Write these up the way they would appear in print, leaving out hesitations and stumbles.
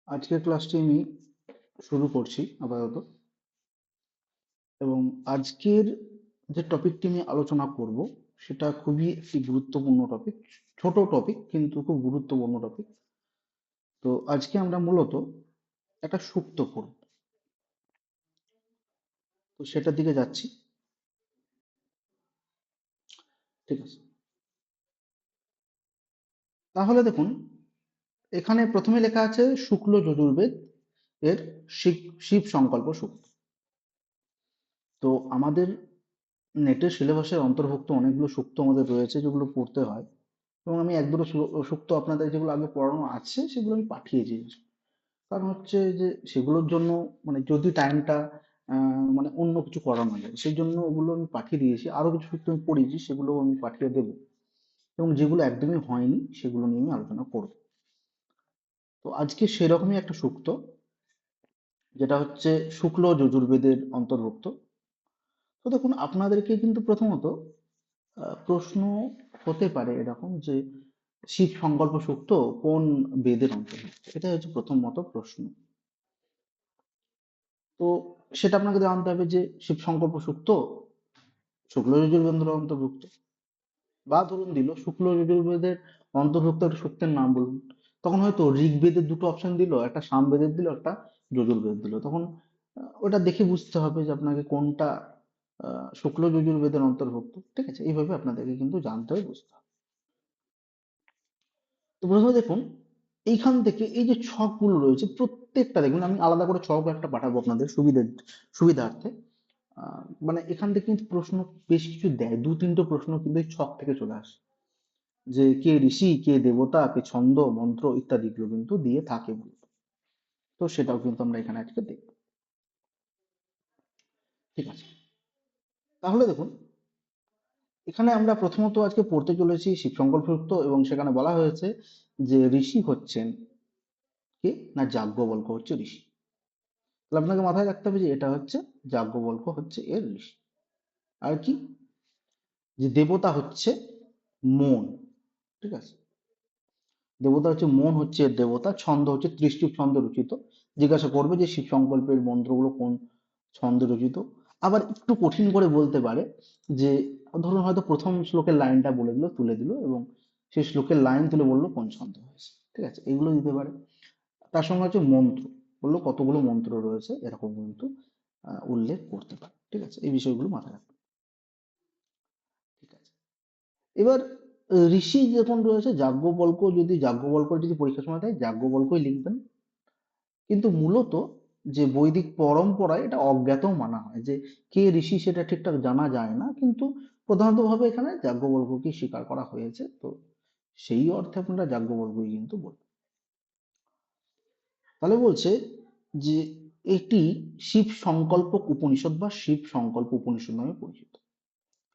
আজকের ক্লাসটি আমি শুরু করছি আপাতত। এবং আজকের যে টপিকটি আমি আলোচনা করব সেটা খুবই একটি গুরুত্বপূর্ণ টপিক। ছোট টপিক কিন্তু খুব গুরুত্বপূর্ণ টপিক। তো আজকে আমরা মূলত একটা সুক্ত পড়ব, তো সেটার দিকে যাচ্ছি। ঠিক আছে, তাহলে দেখুন, এখানে প্রথমে লেখা আছে শুক্ল যজুর্বেদ এর শিব শিব সংকল্প সুক্ত। তো আমাদের নেটের সিলেবাসের অন্তর্ভুক্ত অনেকগুলো সূক্ত আমাদের রয়েছে যেগুলো পড়তে হয়, এবং আমি এক দুটো সূক্ত আপনাদের যেগুলো আগে পড়ানো আছে সেগুলো আমি পাঠিয়ে দিয়েছি। কারণ হচ্ছে যে সেগুলোর জন্য মানে যদি টাইমটা মানে অন্য কিছু করানো যায় সেই জন্য ওগুলো আমি পাঠিয়ে দিয়েছি। আরো কিছু সূক্ত আমি পড়িয়েছি, সেগুলো আমি পাঠিয়ে দেবো, এবং যেগুলো একদমই হয়নি সেগুলো নিয়ে আমি আলোচনা করব। তো আজকে সেরকমই একটা সূক্ত, যেটা হচ্ছে শুক্ল যজুর্বেদের অন্তর্ভুক্ত। তো দেখুন, আপনাদেরকে কিন্তু প্রথমত প্রশ্ন হতে পারে এরকম যে শিব সংকল্প সূক্ত কোন বেদের অন্তর্ভুক্ত, এটা হচ্ছে প্রথমত প্রশ্ন। তো সেটা আপনাকে জানতে হবে যে শিব সংকল্প সূক্ত শুক্ল যজুর্বেদের অন্তর্ভুক্ত, বা ধরুন দিল শুক্ল যজুর্বেদের অন্তর্ভুক্ত একটা সূক্তের নাম বলুন। তখন হয়তো ঋগ্বেদের দুটো অপশন দিল, একটা সামবেদের দিল, একটা যজুর্বেদ দিল। তখন ওটা দেখে বুঝতে হবে যে আপনাকে কোনটা শুক্ল যজুর্বেদের অন্তর্ভুক্ত। ঠিক আছে, এইভাবে আপনাদেরকে কিন্তু জানতে হবে, বুঝতে হবে। তো প্রথমে দেখুন, এইখান থেকে এই যে ছকগুলো রয়েছে প্রত্যেকটা দেখুন, আমি আলাদা করে ছক একটা পাঠাবো আপনাদের সুবিধার্থে। মানে এখান থেকে কিন্তু প্রশ্ন বেশ কিছু দেয়, দু তিনটে প্রশ্ন কিন্তু এই ছক থেকে চলে আসে, যে কে ঋষি, কে দেবতা, কে ছন্দ মন্ত্র ইত্যাদি গুলো কিন্তু দিয়ে থাকে মূলত। তো সেটাও কিন্তু আমরা এখানে আজকে দেখব। ঠিক আছে, তাহলে দেখুন, এখানে আমরা প্রথমত আজকে পড়তে চলেছি শিব সংকল্প সূক্ত, এবং সেখানে বলা হয়েছে যে ঋষি হচ্ছেন কে না, যাজ্ঞবল্ক্য হচ্ছে ঋষি। তাহলে আপনাকে মাথায় রাখতে হবে যে এটা হচ্ছে যাজ্ঞবল্ক্য হচ্ছে এর ঋষি। আর কি, যে দেবতা হচ্ছে মন। ঠিক আছে, দেবতা হচ্ছে মন, হচ্ছে এর দেবতা। ছন্দ হচ্ছে ত্রিশটুপ ছন্দে রচিত। জিজ্ঞাসা করবে যে শিব সংকল্পের মন্ত্রগুলো কোন ছন্দে রচিত। আবার একটু কঠিন করে বলতে পারে যে ধরুন হয়তো প্রথম শ্লোকের লাইনটা বলে দিল, তুলে দিল, এবং সেই শ্লোকের লাইন তুলে বললো কোন ছন্দ হয়েছে। ঠিক আছে, এগুলো দিতে পারে। তার সঙ্গে হচ্ছে মন্ত্র, বললো কতগুলো মন্ত্র রয়েছে, এরকম কিন্তু উল্লেখ করতে পারে। ঠিক আছে, এই বিষয়গুলো মাথায় রাখবে। ঠিক আছে, এবার ঋষি যখন রয়েছে যাজ্ঞবল্ক্য, যদি যাজ্ঞবল্ক্য যদি পরীক্ষার সময় দেয় যাজ্ঞবল্ক্যই লিখবেন। কিন্তু মূলত যে বৈদিক পরম্পরায় এটা অজ্ঞাত মানা হয়, যে কে ঋষি সেটা ঠিকঠাক জানা যায় না, কিন্তু প্রধানত ভাবে এখানে যাজ্ঞবল্ক্যকে স্বীকার করা হয়েছে। তো সেই অর্থে আপনারা যাজ্ঞবল্ক্যই কিন্তু বলবেন। তাহলে বলছে যে এটি শিব সংকল্প উপনিষদ বা শিব সংকল্প উপনিষদ নামে পরিচিত।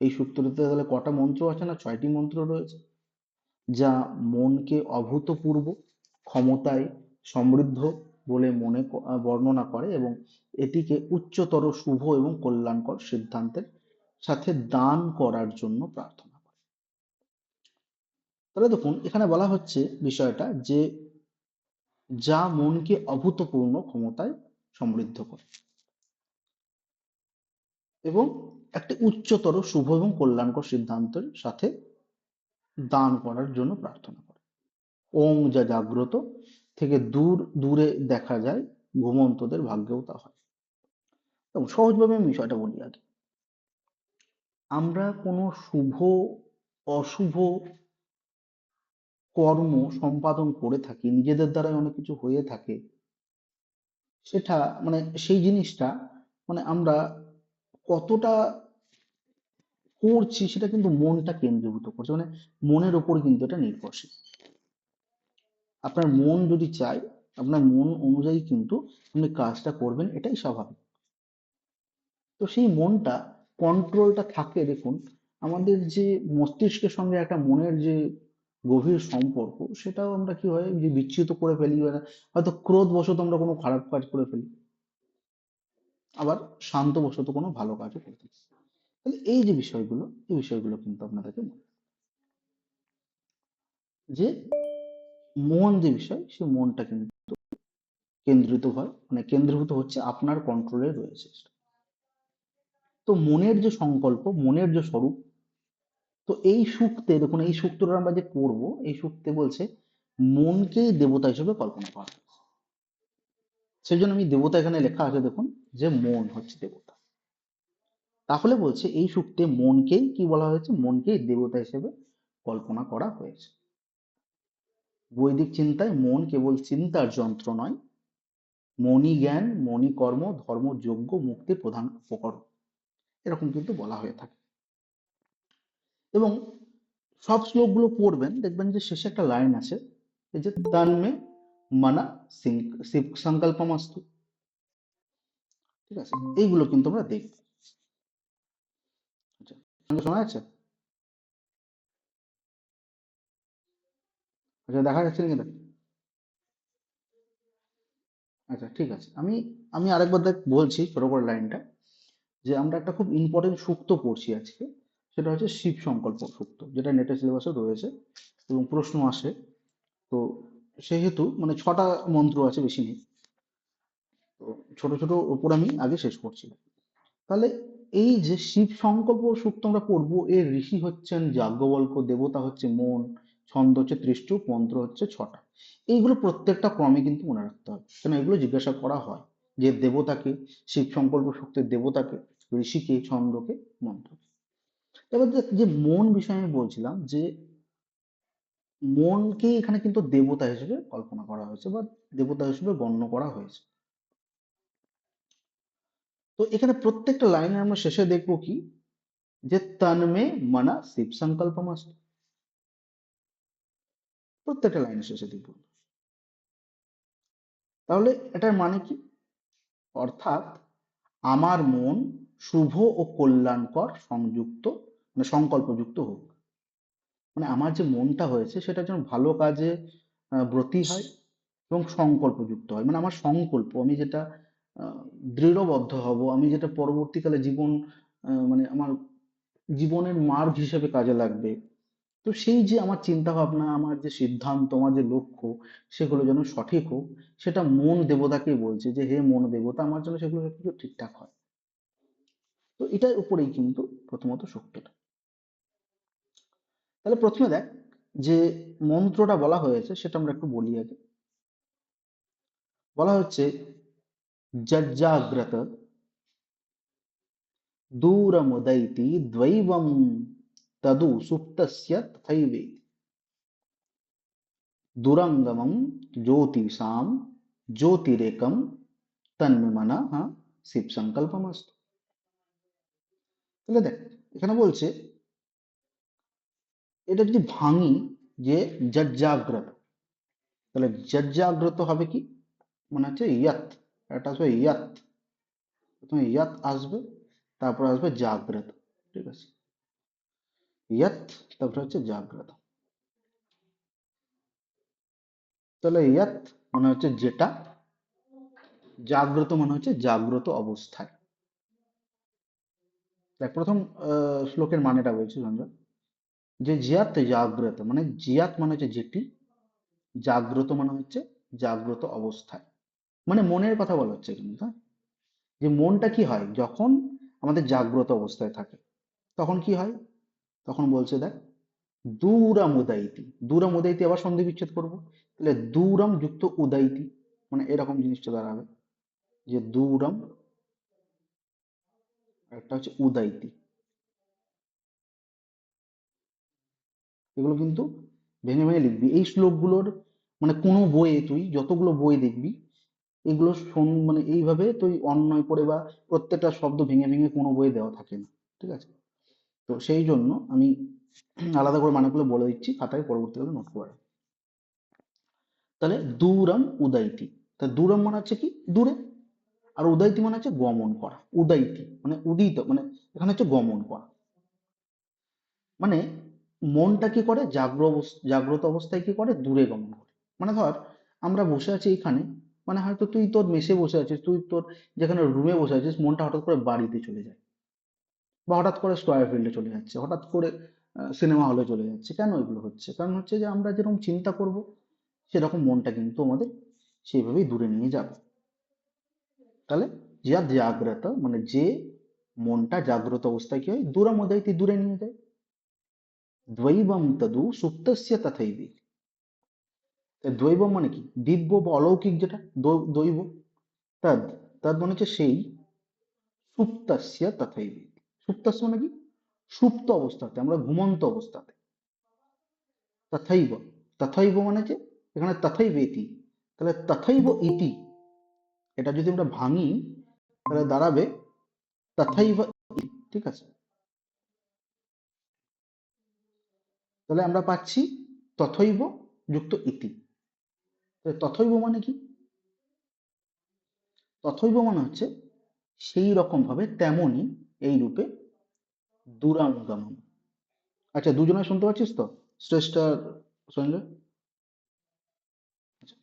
এই সূত্রটিতে তাহলে কটা মন্ত্র আছে না, 6টি মন্ত্র রয়েছে, যা মনকে অভূতপূর্ব ক্ষমতায় সমৃদ্ধ বলে বর্ণনা করে, এবং এটিকে উচ্চতর শুভ এবং কল্যাণকর সিদ্ধান্তের সাথে দান করার জন্য প্রার্থনা করে। তাহলে দেখুন, এখানে বলা হচ্ছে বিষয়টা যে যা মনকে অভূতপূর্ণ ক্ষমতায় সমৃদ্ধ করে এবং একটি উচ্চতর শুভ এবং কল্যাণকর সিদ্ধান্তের সাথে দান করার জন্য প্রার্থনা করে। ওং যা জাগ্রত থেকে দূর দূরে দেখা যায়, ঘুমন্তদের ভাগ্যেও তা হয়। এবং সহজভাবে আমি বিষয়টা বলি আগে, আমরা কোনো শুভ অশুভ কর্ম সম্পাদন করে থাকি, নিজেদের দ্বারাই অনেক কিছু হয়ে থাকে, সেটা মানে সেই জিনিসটা মানে আমরা কতটা করছি সেটা কিন্তু মনটা কেন্দ্রীভূত করছে, মানে মনের ওপর কিন্তু এটা নির্ভরশীল। আপনার মন যদি চায়, আপনার মন অনুযায়ী কিন্তু আপনি কাজটা করবেন, এটাই স্বাভাবিক। তো সেই মনটা কন্ট্রোলটা থাকে দেখুন, আমাদের যে মস্তিষ্কের সঙ্গে একটা মনের যে গভীর সম্পর্ক, সেটাও আমরা কি হয় যে বিচ্যুত করে ফেলি, বা হয়তো ক্রোধ বশত আমরা কোনো খারাপ কাজ করে ফেলি, আবার শান্ত বশত কোনো ভালো কাজও করতে পারি। তাহলে এই যে বিষয়গুলো, এই বিষয়গুলো কিন্তু আপনাদেরকে যে মন যে বিষয়, সে মনটা কিন্তু কেন্দ্রিত হয়, মানে কেন্দ্রীভূত হচ্ছে, আপনার কন্ট্রোলে রয়েছে। তো মনের যে সংকল্প, মনের যে স্বরূপ, তো এই সূক্তে দেখুন, এই সূক্তটা আমরা যে পড়বো, এই সূক্তে বলছে মনকেই দেবতা হিসেবে কল্পনা করা হয়। সেই জন্য আমি দেবতা এখানে লেখা আছে দেখুন, যে মন হচ্ছে দেবতা। তাহলে বলছে এই সূক্তে মনকেই কি বলা হয়েছে, মনকেই দেবতা হিসেবে কল্পনা করা হয়েছে। বৈদিক চিন্তায় মন কেবল চিন্তার যন্ত্র নয়, মনই জ্ঞান, মনই কর্ম, ধর্ম, যজ্ঞ, মুক্তির প্রধান উপকরণ, এরকম কিন্তু বলা হয়ে থাকে। এবং সব শ্লোকগুলো পড়বেন, দেখবেন যে শেষে একটা লাইন আছে, এই যে তন্মে মনা শিব সংকল্পমস্তু। ঠিক আছে, এইগুলো কিন্তু আমরা দেখব। আচ্ছা, সঙ্গে শোনা যাচ্ছে? আচ্ছা, দেখা যাচ্ছে নাকি? আচ্ছা, ঠিক আছে, আমি আমি আরেকবার বলছি ছোট করে লাইনটা, যে আমরা একটা খুব ইম্পর্টেন্ট সূক্ত পড়ছি আজকে, সেটা হচ্ছে শিব সংকল্প সূক্ত, যেটা নেটের সিলেবাসে রয়েছে এবং প্রশ্ন আসে। তো সেহেতু মানে 6টা মন্ত্র আছে, বেশি নেই। তো ছোট ছোট উপর আমি আগে শেষ করছি। তাহলে এই যে শিব সংকল্প সূক্ত আমরা পড়বো, এর ঋষি হচ্ছেন যাজ্ঞবল্ক্য, দেবতা হচ্ছে মন, ছন্দ হচ্ছে ত্রিষ্টুপ, মন্ত্র হচ্ছে 6টা। এইগুলো প্রত্যেকটা ক্রমে কিন্তু মনে রাখতে হবে, কেন এগুলো জিজ্ঞাসা করা হয়, যে দেবতাকে, শিব সংকল্প সূক্তের দেবতাকে, ঋষিকে, ছন্দকে, মন্ত্রকে। এবার যে মন বিষয়ে আমি বলছিলাম, যে মনকে এখানে কিন্তু দেবতা হিসেবে কল্পনা করা হয়েছে বা দেবতা হিসেবে গণ্য করা হয়েছে। তো এখানে প্রত্যেকটা লাইনে আমরা শেষে দেখবো কি, যে তন্মে মনা শিব সংকল্পমস্তু, প্রত্যেকটা লাইনের শেষে দেখবো। তাহলে এটার মানে কি? অর্থাৎ আমার মন শুভ ও কল্যাণকর সংযুক্ত, মানে সংকল্পযুক্ত হোক। মানে আমার যে মনটা হয়েছে সেটা যেন ভালো কাজে ব্রতী হয় এবং সংকল্পযুক্ত হয়। মানে আমার সংকল্প, আমি যেটা আহ, দৃঢ়বদ্ধ হব, আমি যেটা পরবর্তীকালে জীবন, মানে আমার জীবনের মার্গ হিসেবে কাজে লাগবে। তো সেই যে আমার চিন্তা ভাবনা, আমার যে সিদ্ধান্ত, আমার যে লক্ষ্য, সেগুলো যেন সঠিক হোক, সেটা মন দেবতাকে বলছে যে হে মন দেবতা, আমার জন্য সেগুলো সবকিছু ঠিকঠাক হয়। তো এটার উপরেই কিন্তু প্রথমত সূক্তটা। তাহলে প্রথমে দেখ, যে মন্ত্রটা বলা হয়েছে সেটা আমরা একটু বলি আগে। বলা হচ্ছে যজ্জাগ্রত দূরমুদৈতি দ্বৈবম তদু সুপ্তস্য তথৈবেতি দুরঙ্গমম জ্যোতিষাম জ্যোতিরেকম তন্মে মনঃ শিব সংকল্পমস্তু। তাহলে দেখ, এখানে বলছে, এটা যদি ভাঙি, যে যজ্জাগ্রত, তাহলে যজ্জাগ্রত হবে কি, মানে হচ্ছে ইয়াত, এটা আসবে ইয়াত, প্রথমে ইয়াত আসবে, তারপর আসবে জাগ্রত। ঠিক আছে, ইয়াত, তারপর হচ্ছে জাগ্রত। তাহলে ইয়াত মানে হচ্ছে যেটা, জাগ্রত মানে হচ্ছে জাগ্রত অবস্থায়। দেখ, প্রথম শ্লোকের মানেটা বলছি সঞ্জয়, যে জিয়াত জাগ্রত, মানে জিয়াত মানে হচ্ছে যেটি, জাগ্রত মানে হচ্ছে জাগ্রত অবস্থায়, মানে মনের কথা বলা হচ্ছে এখানে, হ্যাঁ? যে মনটা কি হয় যখন আমাদের জাগ্রত অবস্থায় থাকে, তখন কি হয়? তখন বলছে দেখ, দূরম উদয়তি, দূরম উদয়তি, আবার সন্ধি বিচ্ছেদ করবো, তাহলে দূরম যুক্ত উদয়তি, মানে এরকম জিনিসটা দাঁড়াবে, যে দূরম, একটা হচ্ছে উদয়তি। এগুলো কিন্তু ভেঙে ভেঙে লিখবি এই শ্লোকগুলোর, মানে কোনো বইয়ে, তুই যতগুলো বই দেখবি, এগুলো শোন, মানে এইভাবে তুই অন্বয় করে বা প্রত্যেকটা শব্দ ভেঙে ভেঙে কোনো বইয়ে দেওয়া থাকে না। ঠিক আছে, তো সেই জন্য আমি আলাদা করে মানেগুলো বলে দিচ্ছি, খাতায় পরবর্তীকালে নোট করে। তাহলে দূরম উদয়তি, তা দূরম মানে হচ্ছে কি, দূরে, আর উদয়তি মানে হচ্ছে গমন করা, উদয়তি মানে উদিত, মানে এখানে হচ্ছে গমন করা। মানে মনটা কি করে, জাগ্রত অবস্থায় কি করে, দূরে গমন করে। মানে ধর, আমরা বসে আছি এখানে, মানে হয়তো তুই তোর মেসে বসে আছিস, তুই তোর যেখানে রুমে বসে আছিস, মনটা হঠাৎ করে বাড়িতে চলে যায়, বা হঠাৎ করে স্কয়ার ফিল্ডে চলে যাচ্ছে, হঠাৎ করে সিনেমা হলে চলে যাচ্ছে। কেন এগুলো হচ্ছে? কারণ হচ্ছে যে আমরা যেরকম চিন্তা করব, সেরকম মনটা কিন্তু আমাদের সেইভাবেই দূরে নিয়ে যাবে। তাহলে যা জাগ্রত মানে যে মনটা জাগ্রত অবস্থায় কি হয়, দূরমোদয়তি দূরে নিয়ে যায়। দ্বৈবম তদু সুপ্তস্য তথৈবি। দ্বৈবম মানে কি, দিব্য বা অলৌকিক যেটা দৈব, তদ, তদ মানে হচ্ছে সেই, সুপ্তস্য তথৈবি। সুপ্তস্য মানে কি, সুপ্ত অবস্থাতে, আমরা ঘুমন্ত অবস্থাতে। তথৈব, তথৈব মানে যে এখানে তথৈবেতি, তাহলে তথৈব ইতি, এটা যদি আমরা ভাঙি তাহলে দাঁড়াবে তথৈব ইতি, ঠিক আছে। তাহলে আমরা পাচ্ছি তথৈব যুক্ত ইতি। তথৈব মানে কি, তথৈব মানে হচ্ছে সেই রকম ভাবে, তেমনই, এই রূপে, দূরাঙ্গমন। আচ্ছা, দুজনে শুনতে পাচ্ছিস তো, শ্রেষ্ঠ আর সঞ্জয়? আচ্ছা,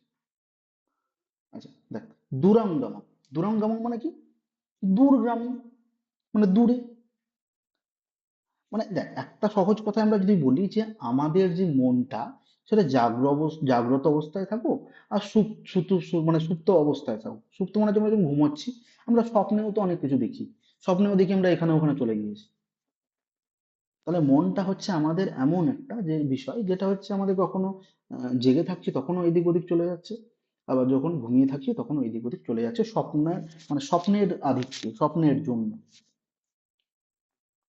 আচ্ছা দেখ, দূরাঙ্গমন, দূরাঙ্গমন মানে কি, দূরগামী, মানে দূরে। মানে দেখ, একটা সহজ কথায় আমরা যদি বলি যে আমাদের যে মনটা, সেটা জাগ্রত অবস্থায় থাকুক আর মানে সুপ্ত অবস্থায় থাকুক। সুপ্ত মানে যেমন যখন ঘুমাচ্ছি, আমরা স্বপ্নেও তো অনেক কিছু দেখি, স্বপ্নেও দেখি আমরা এখানে ওখানে চলে গিয়েছি। তাহলে মনটা হচ্ছে আমাদের এমন একটা যে বিষয়, যেটা হচ্ছে আমাদের কখনো জেগে থাকছি তখনও এদিক ওদিক চলে যাচ্ছে, আবার যখন ঘুমিয়ে থাকছি তখন এদিক ওদিক চলে যাচ্ছে, স্বপ্নের মানে স্বপ্নের আধিক্যে, স্বপ্নের জন্য।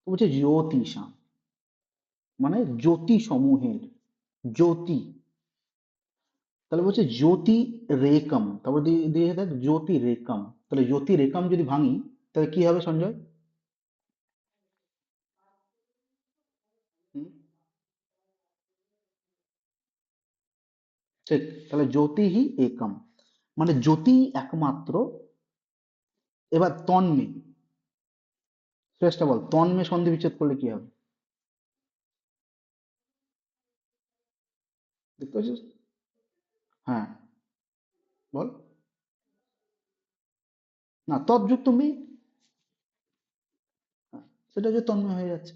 তো বলছে জ্যোতিষাম, মানে জ্যোতি সমূহের, জ্যোতি। তাহলে বলছে জ্যোতি রেকম, তারপর দিয়ে দিয়ে দেখ জ্যোতি রেকম। তাহলে জ্যোতি রেকম যদি ভাঙি তাহলে কি হবে সঞ্জয়? হুম, ঠিক। তাহলে জ্যোতি হি একম, মানে জ্যোতি একমাত্র। এবার তন্মে, চেষ্টা বল, তন্মে সন্ধি বিচ্ছেদ করলে কি হবে? দেখতে পাচ্ছিস? হ্যাঁ, বল। না, তৎযুক্ত মে, হ্যাঁ, সেটা যে তন্ময় হয়ে যাচ্ছে।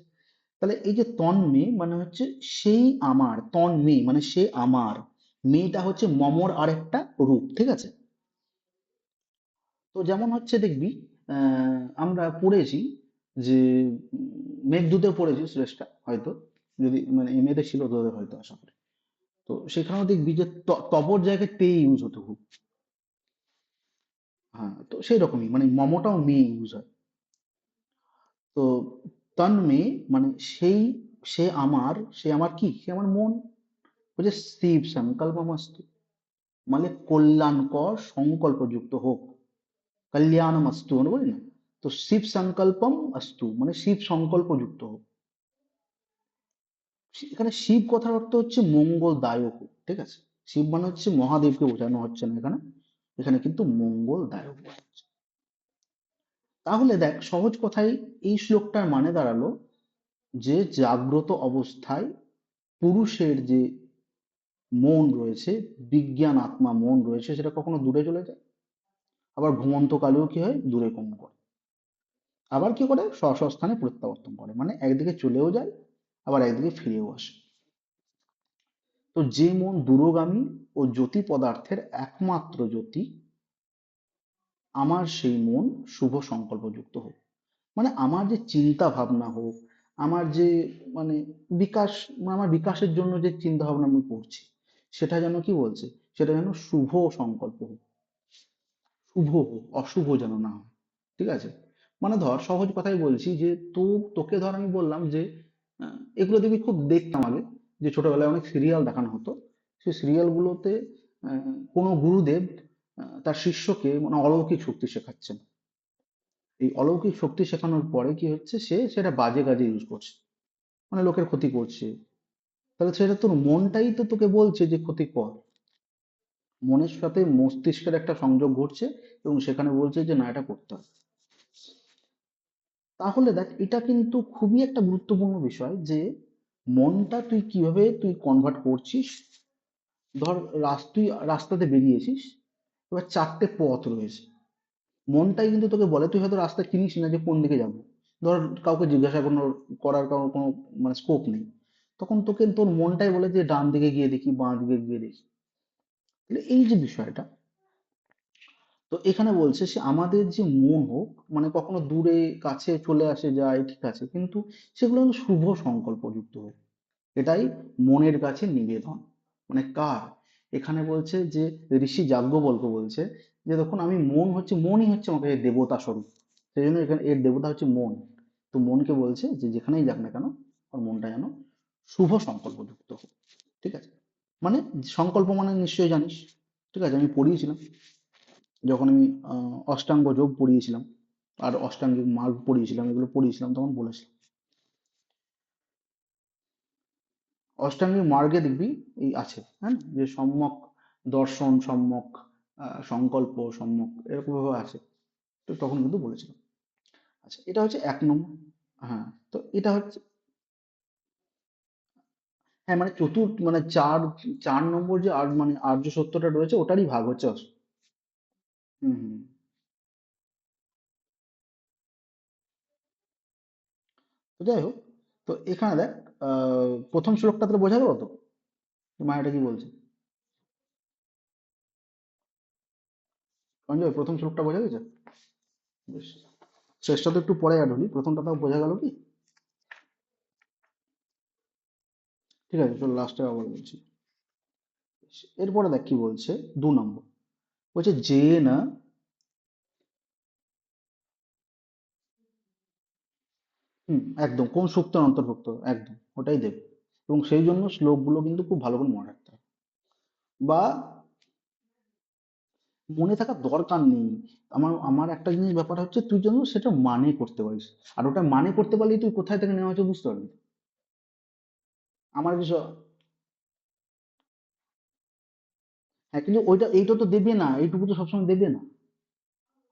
তাহলে এই যে তন্মে মানে হচ্ছে সেই আমার, তন্মে মানে সে আমার, মেয়েটা হচ্ছে মমর আরেকটা রূপ, ঠিক আছে। তো যেমন হচ্ছে দেখবি, আমরা পড়েছি যে মেঘদূতে পড়েছি শ্রেষ্ঠা হয়তো, যদি মানে এমএতে ছিল তোদের হয়তো, আশা করি। তো সেখানেও দেখবি যে তবর জায়গায় তে ইউজ হতো খুব। হ্যাঁ, তো সেই রকমই মানে মমটাও মে ইউজ হয়। তো তন্মে মানে সেই, সে আমার কি, সে আমার মন। বলছে শিব সংকল্পমস্তু, মানে কল্যাণকর সংকল্প যুক্ত হোক, কল্যাণম অস্তু মানে বলি না, তো শিব সংকল্পম অস্তু মানে শিব সংকল্প যুক্ত হোক। এখানে শিব কথার অর্থ হচ্ছে মঙ্গলদায়ক হোক, ঠিক আছে। শিব মানে হচ্ছে মহাদেবকে বোঝানো হচ্ছে না এখানে, এখানে কিন্তু মঙ্গলদায়ক বোঝাচ্ছে। তাহলে দেখ, সহজ কথায় এই শ্লোকটার মানে দাঁড়ালো যে জাগ্রত অবস্থায় পুরুষের যে মন রয়েছে, বিজ্ঞান আত্মা মন রয়েছে, সেটা কখনো দূরে চলে যায়, আবার ঘুমন্ত কালেও কি হয়, দূরে গমন করে, আবার কি করে স্ব স্বস্থানে প্রত্যাবর্তন করে, মানে একদিকে চলেও যায় আবার একদিকে ফিরেও আসে। তো যে মন দূরগামী ও জ্যোতি পদার্থের একমাত্র জ্যোতি, আমার সেই মন শুভ সংকল্পযুক্ত হোক। মানে আমার যে চিন্তা ভাবনা হোক, আমার যে মানে বিকাশ, মানে আমার বিকাশের জন্য যে চিন্তা ভাবনা আমি করছি, সেটা যেন কি বলছে, সেটা যেন শুভ সংকল্প হোক, শুভ হোক, অশুভ যেন না হয়, ঠিক আছে। মানে ধর সহজ কথাই বলছি যে তোকে ধর আমি বললাম যে এগুলো দেখবি খুব দেখতাম আগে, যে ছোটবেলায় অনেক সিরিয়াল দেখানো হতো, সেই সিরিয়াল গুলোতে কোনো গুরুদেব তার শিষ্যকে মানে অলৌকিক শক্তি শেখাচ্ছেন। এই অলৌকিক শক্তি শেখানোর পরে কি হচ্ছে, সে সেটা বাজে কাজে ইউজ করছে, মানে লোকের ক্ষতি করছে। তাহলে সেটা তোর মনটাই তো তোকে বলছে যে ক্ষতি কর, মনের সাথে মস্তিষ্কের একটা সংযোগ ঘটছে এবং সেখানে বলছে যে না, এটা করতে হবে। তাহলে দেখ, এটা কিন্তু খুবই একটা গুরুত্বপূর্ণ বিষয় যে মনটা তুই কিভাবে তুই কনভার্ট করছিস। ধর তুই রাস্তাতে বেরিয়েছিস, এবার চারটে পথ রয়েছে, মনটাই কিন্তু তোকে বলে, তুই হয়তো রাস্তা চিনিস না যে কোন দিকে যাবো, ধর কাউকে জিজ্ঞাসা করার কোনো মানে স্কোপ নেই, তখন তোকে তোর মনটাই বলে যে ডান দিকে গিয়ে দেখি, বাঁ দিকে গিয়ে দেখি। তাহলে এই যে বিষয়টা, তো এখানে বলছে সে আমাদের যে মন হোক, মানে কখনো দূরে কাছে চলে আসে যায় ঠিক আছে, কিন্তু সেগুলো যেন শুভ সংকল্পযুক্ত হোক, এটাই মনের কাছে নিবেদন। মানে কার, এখানে বলছে যে ঋষি যাজ্ঞবল্ক্য বলছে যে দেখুন আমি মন হচ্ছে, মনই হচ্ছে আমাকে দেবতা স্বরূপ, সেই জন্য এখানে এর দেবতা হচ্ছে মন। তো মনকে বলছে যে যেখানেই যাক না কেন ওর মনটা যেন শুভ সংকল্পযুক্ত হোক, ঠিক আছে। মানে সংকল্প মানে নিশ্চয়ই জানিস, ঠিক আছে, আমি পড়িয়েছিলাম যখন আমি অষ্টাঙ্গ যোগ পড়িয়েছিলাম আর অষ্টাঙ্গিক মার্গ পড়িয়েছিলাম, এগুলো পড়িয়েছিলাম তখন বলেছিলাম। অষ্টাঙ্গিক মার্গে দেখবি এই আছে, হ্যাঁ, যে সম্যক দর্শন, সম্যক সংকল্প, সম্যক এরকম ভাবে আছে। তো তখন কিন্তু বলেছিলাম। আচ্ছা, এটা হচ্ছে 1 নম্বর। হ্যাঁ, তো এটা হচ্ছে, হ্যাঁ মানে মানে চার, 4 নম্বর যে আর মানে আর্য সত্যটা রয়েছে ওটারই ভাগ হচ্ছে হুম হুম। তো যাই হোক, তো এখানে দেখ প্রথম শ্লোকটা তোর বোঝা গেল তো, মায়াটা কি বলছে? সঞ্জয়, প্রথম শ্লোকটা বোঝা গেছে? বেশ, শেষটা তো একটু পরে অ্যাড হলি, প্রথমটা তাও বোঝা গেল কি? ঠিক আছে, চল লাস্টে আবার বলছি। এরপরে দেখ কি বলছে, 2 নম্বর, বলছে যে না, হুম, একদম কোন সূক্তের অন্তর্ভুক্ত, একদম ওটাই দেবে। এবং সেই জন্য শ্লোকগুলো কিন্তু খুব ভালো করে মনে রাখতে হবে, বা মনে থাকার দরকার নেই। আমার আমার একটা জিনিস ব্যাপার হচ্ছে তুই যেন সেটা মানে করতে পারিস, আর ওটা মানে করতে পারলেই তুই কোথায় থেকে নেওয়া হচ্ছে বুঝতে পারবি। আমার কিছু, হ্যাঁ কিন্তু ওইটা এইটা তো দেবে না, এইটুকু তো সবসময় দেবে না,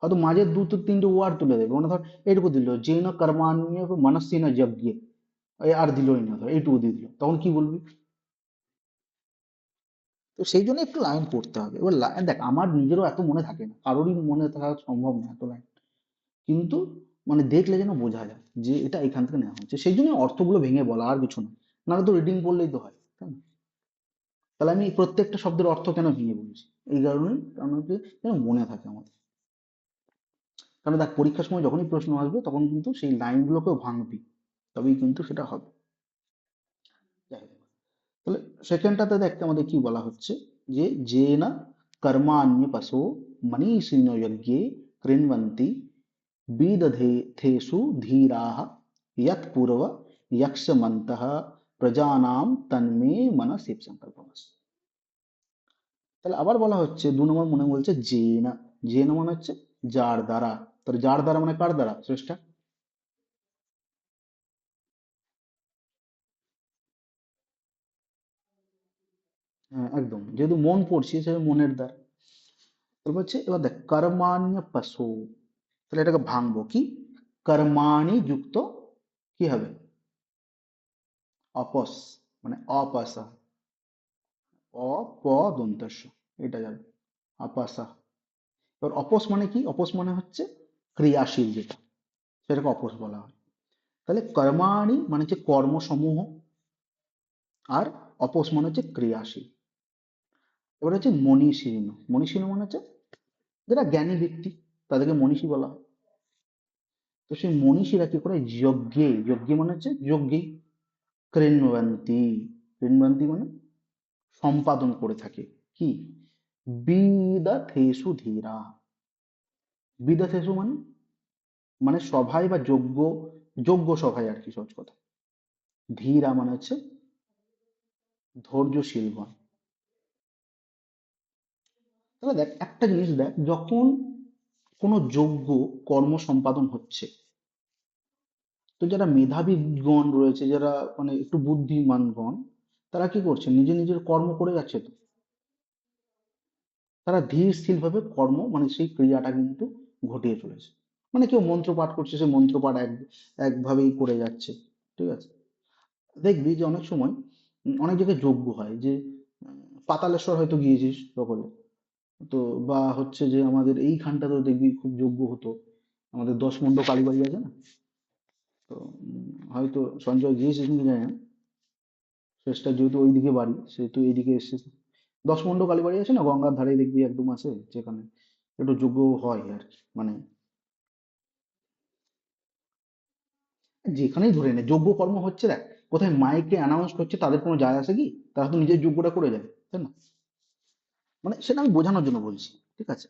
হয়তো মাঝে 2 3টে ওয়ার্ড তুলে দেবে, মানে ধর এইটুকু দিল যে না কর্মাণ্য মনস্বী না যজ্ঞে, আর দিলই না, ধর এইটুকু দিয়ে দিল, তখন কি বলবি? তো সেই জন্য একটু লাইন পড়তে হবে। এবার দেখ আমার নিজেরও এত মনে থাকে না, কারোরই মনে থাকা সম্ভব না এত লাইন, কিন্তু মানে দেখলে যেন বোঝা যায় যে এটা এখান থেকে নেওয়া হচ্ছে, সেই জন্য অর্থগুলো ভেঙে বলা, আর কিছু না। নাহলে তো রিডিং করলেই তো হয়, তাই না? তাহলে আমি প্রত্যেকটা শব্দের অর্থ কেন ভেঙে বলছি? এই কারণেই, কারণ হচ্ছে যেন মনে থাকে আমাদের। কারণ দেখ পরীক্ষার সময় যখনই প্রশ্ন আসবে তখন কিন্তু সেই লাইনগুলোকেও ভাঙবি, তবেই কিন্তু সেটা হবে। যাই হোক, তাহলে সেকেন্ডটাতে দেখতে আমাদের কি বলা হচ্ছে, যে যে না কর্মাণ্য পশো মনীষিণ যজ্ঞে কৃণ্বন্তি বিদধেথেষু ধীরাः यत्पूर्व यक्षमन्तः প্রজানাম তন্মে মনসিব সংকল্পমস্তু। তাহলে আবার বলা হচ্ছে 2 নম্বর মনে বলছে যে না, যে না মানে হচ্ছে যার দ্বারা, তাহলে যার দ্বারা মানে কার দ্বারা? স্রষ্টা। হ্যাঁ একদম, যেহেতু মন পড়ছি সে মনের দ্বারা। তারপর হচ্ছে এবার দেখ কর্মাণ্য পশু, তাহলে এটাকে ভাঙবো কি, কর্মাণি যুক্ত কি হবে, অপস, মানে অপাসা, অপ দন্তস্য, এটা যাবে আপাসা। এবার অপস মানে কি, অপস মানে হচ্ছে ক্রিয়াশীল যেটা, সেটাকে অপস বলা হয়। তাহলে কর্মাণি মানে হচ্ছে কর্মসমূহ, আর অপস মানে হচ্ছে ক্রিয়াশীল। এবার হচ্ছে মনীষীণ, মনীষীণ মানে হচ্ছে যারা জ্ঞানী ব্যক্তি, তাদেরকে মনীষী বলা হয়। তো সেই মনীষীরা কি করে, যজ্ঞে, যজ্ঞে মানে হচ্ছে যজ্ঞে, কৃণ্বন্তি, কৃণ্বন্তি মানে সম্পাদন করে থাকে কি, বিদথেষু ধীরা, বিদথেষু মানে মানে সভায় বা যজ্ঞ, যজ্ঞ সভায় আর কি, সহজ কথা। ধীরা মানে হচ্ছে ধৈর্যশীলগণ। তাহলে দেখ একটা জিনিস দেখ, যখন কোনো যজ্ঞ কর্ম সম্পাদন হচ্ছে, তো যারা মেধাবী গণ রয়েছে, যারা মানে একটু বুদ্ধিমান গণ, তারা কি করছে, নিজে নিজের কর্ম করে যাচ্ছে তো, তারা ধীর স্থির ভাবে কর্ম মানে সেই ক্রিয়াটা কিন্তু ঘটিয়ে চলেছে। মানে কেউ মন্ত্র পাঠ করছে, সে মন্ত্র পাঠ একভাবেই করে যাচ্ছে, ঠিক আছে। দেখবি যে অনেক সময় অনেক জায়গায় যজ্ঞ হয়, যে পাতালেশ্বর হয়তো গিয়েছিস সকলে, তো বা হচ্ছে যে আমাদের এইখানটাতেও দেখবি খুব যজ্ঞ হতো, আমাদের 10 মন্ড কালীবাড়ি আছে না, তো হয়তো সঞ্জয় গিয়েছিস কিন্তু জানি না, শেষটা যেহেতু ওইদিকে বাড়ি সেহেতু এইদিকে এসেছে। 10 মন্ড কালীবাড়ি আছে না, গঙ্গার ধারে দেখবি একদম আছে যেখানে, একটু যোগ্য হয় আর কি। মানে যেখানেই ধরে নে যোগ্য কর্ম হচ্ছে, দেখ কোথায় মাইকে অ্যানাউন্স করছে তাদের কোনো যায় আসে কি? তারা তো নিজের যোগ্যটা করে যায়, তাই না? মানে সেটা আমি বোঝানোর জন্য বলছি, ঠিক আছে?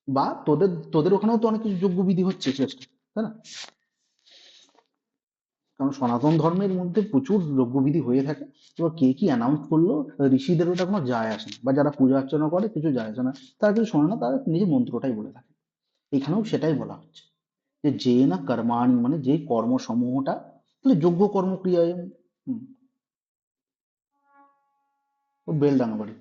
বা তোদের তোদের ওখানেও তো অনেক কিছু যোগ্য বিধি হচ্ছে চেষ্টা, তাই না? কারণ সনাতন ধর্মের মধ্যে প্রচুর যজ্ঞবিধি হয়ে থাকে। এবার কে কি অ্যানাউন্স করলো, ঋষিদের ওটা কোনো যায় আসে না, বা যারা পূজা অর্চনা করে কিছু যায় আসে না, তারা কিছু শোনে না, তারা নিজের মন্ত্রটাই বলে থাকে। এখানেও সেটাই বলা হচ্ছে, যে যে না কর্মাণি, মানে যে কর্মসমূহটা, তাহলে যোগ্য কর্মক্রিয়ায়। হুম, ও বেলডাঙ্গা বাড়ি।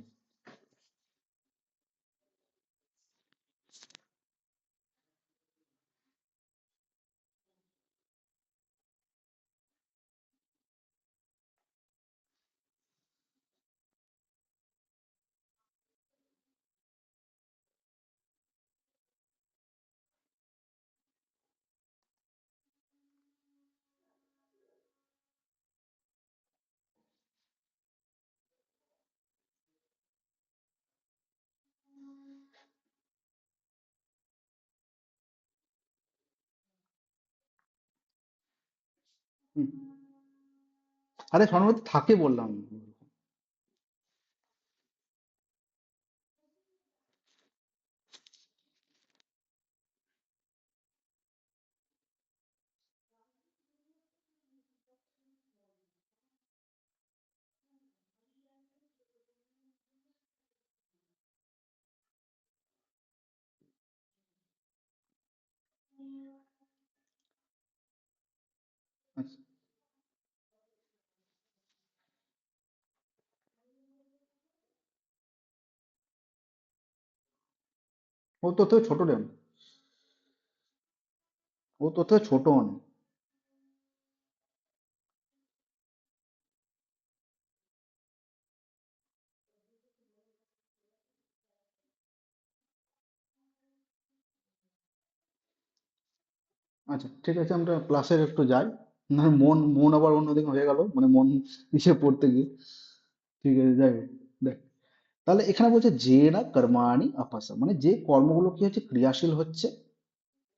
হুম। আরে সর্বত থাকে বললাম। আচ্ছা, ও তোর থেকে ছোট রে অনেক। ও তোর থেকে ছোট অনেক। আচ্ছা ঠিক আছে, আমরা ক্লাসের একটু যাই, না মন মন আবার অন্যদিকে হয়ে গেল, মানে মন ইসে পড়তে গিয়ে। ঠিক আছে, যাই হোক। দেখ, তাহলে এখানে বলছে যে না কর্মাণি অপাস, মানে যে কর্মগুলো কি হচ্ছে, ক্রিয়াশীল হচ্ছে,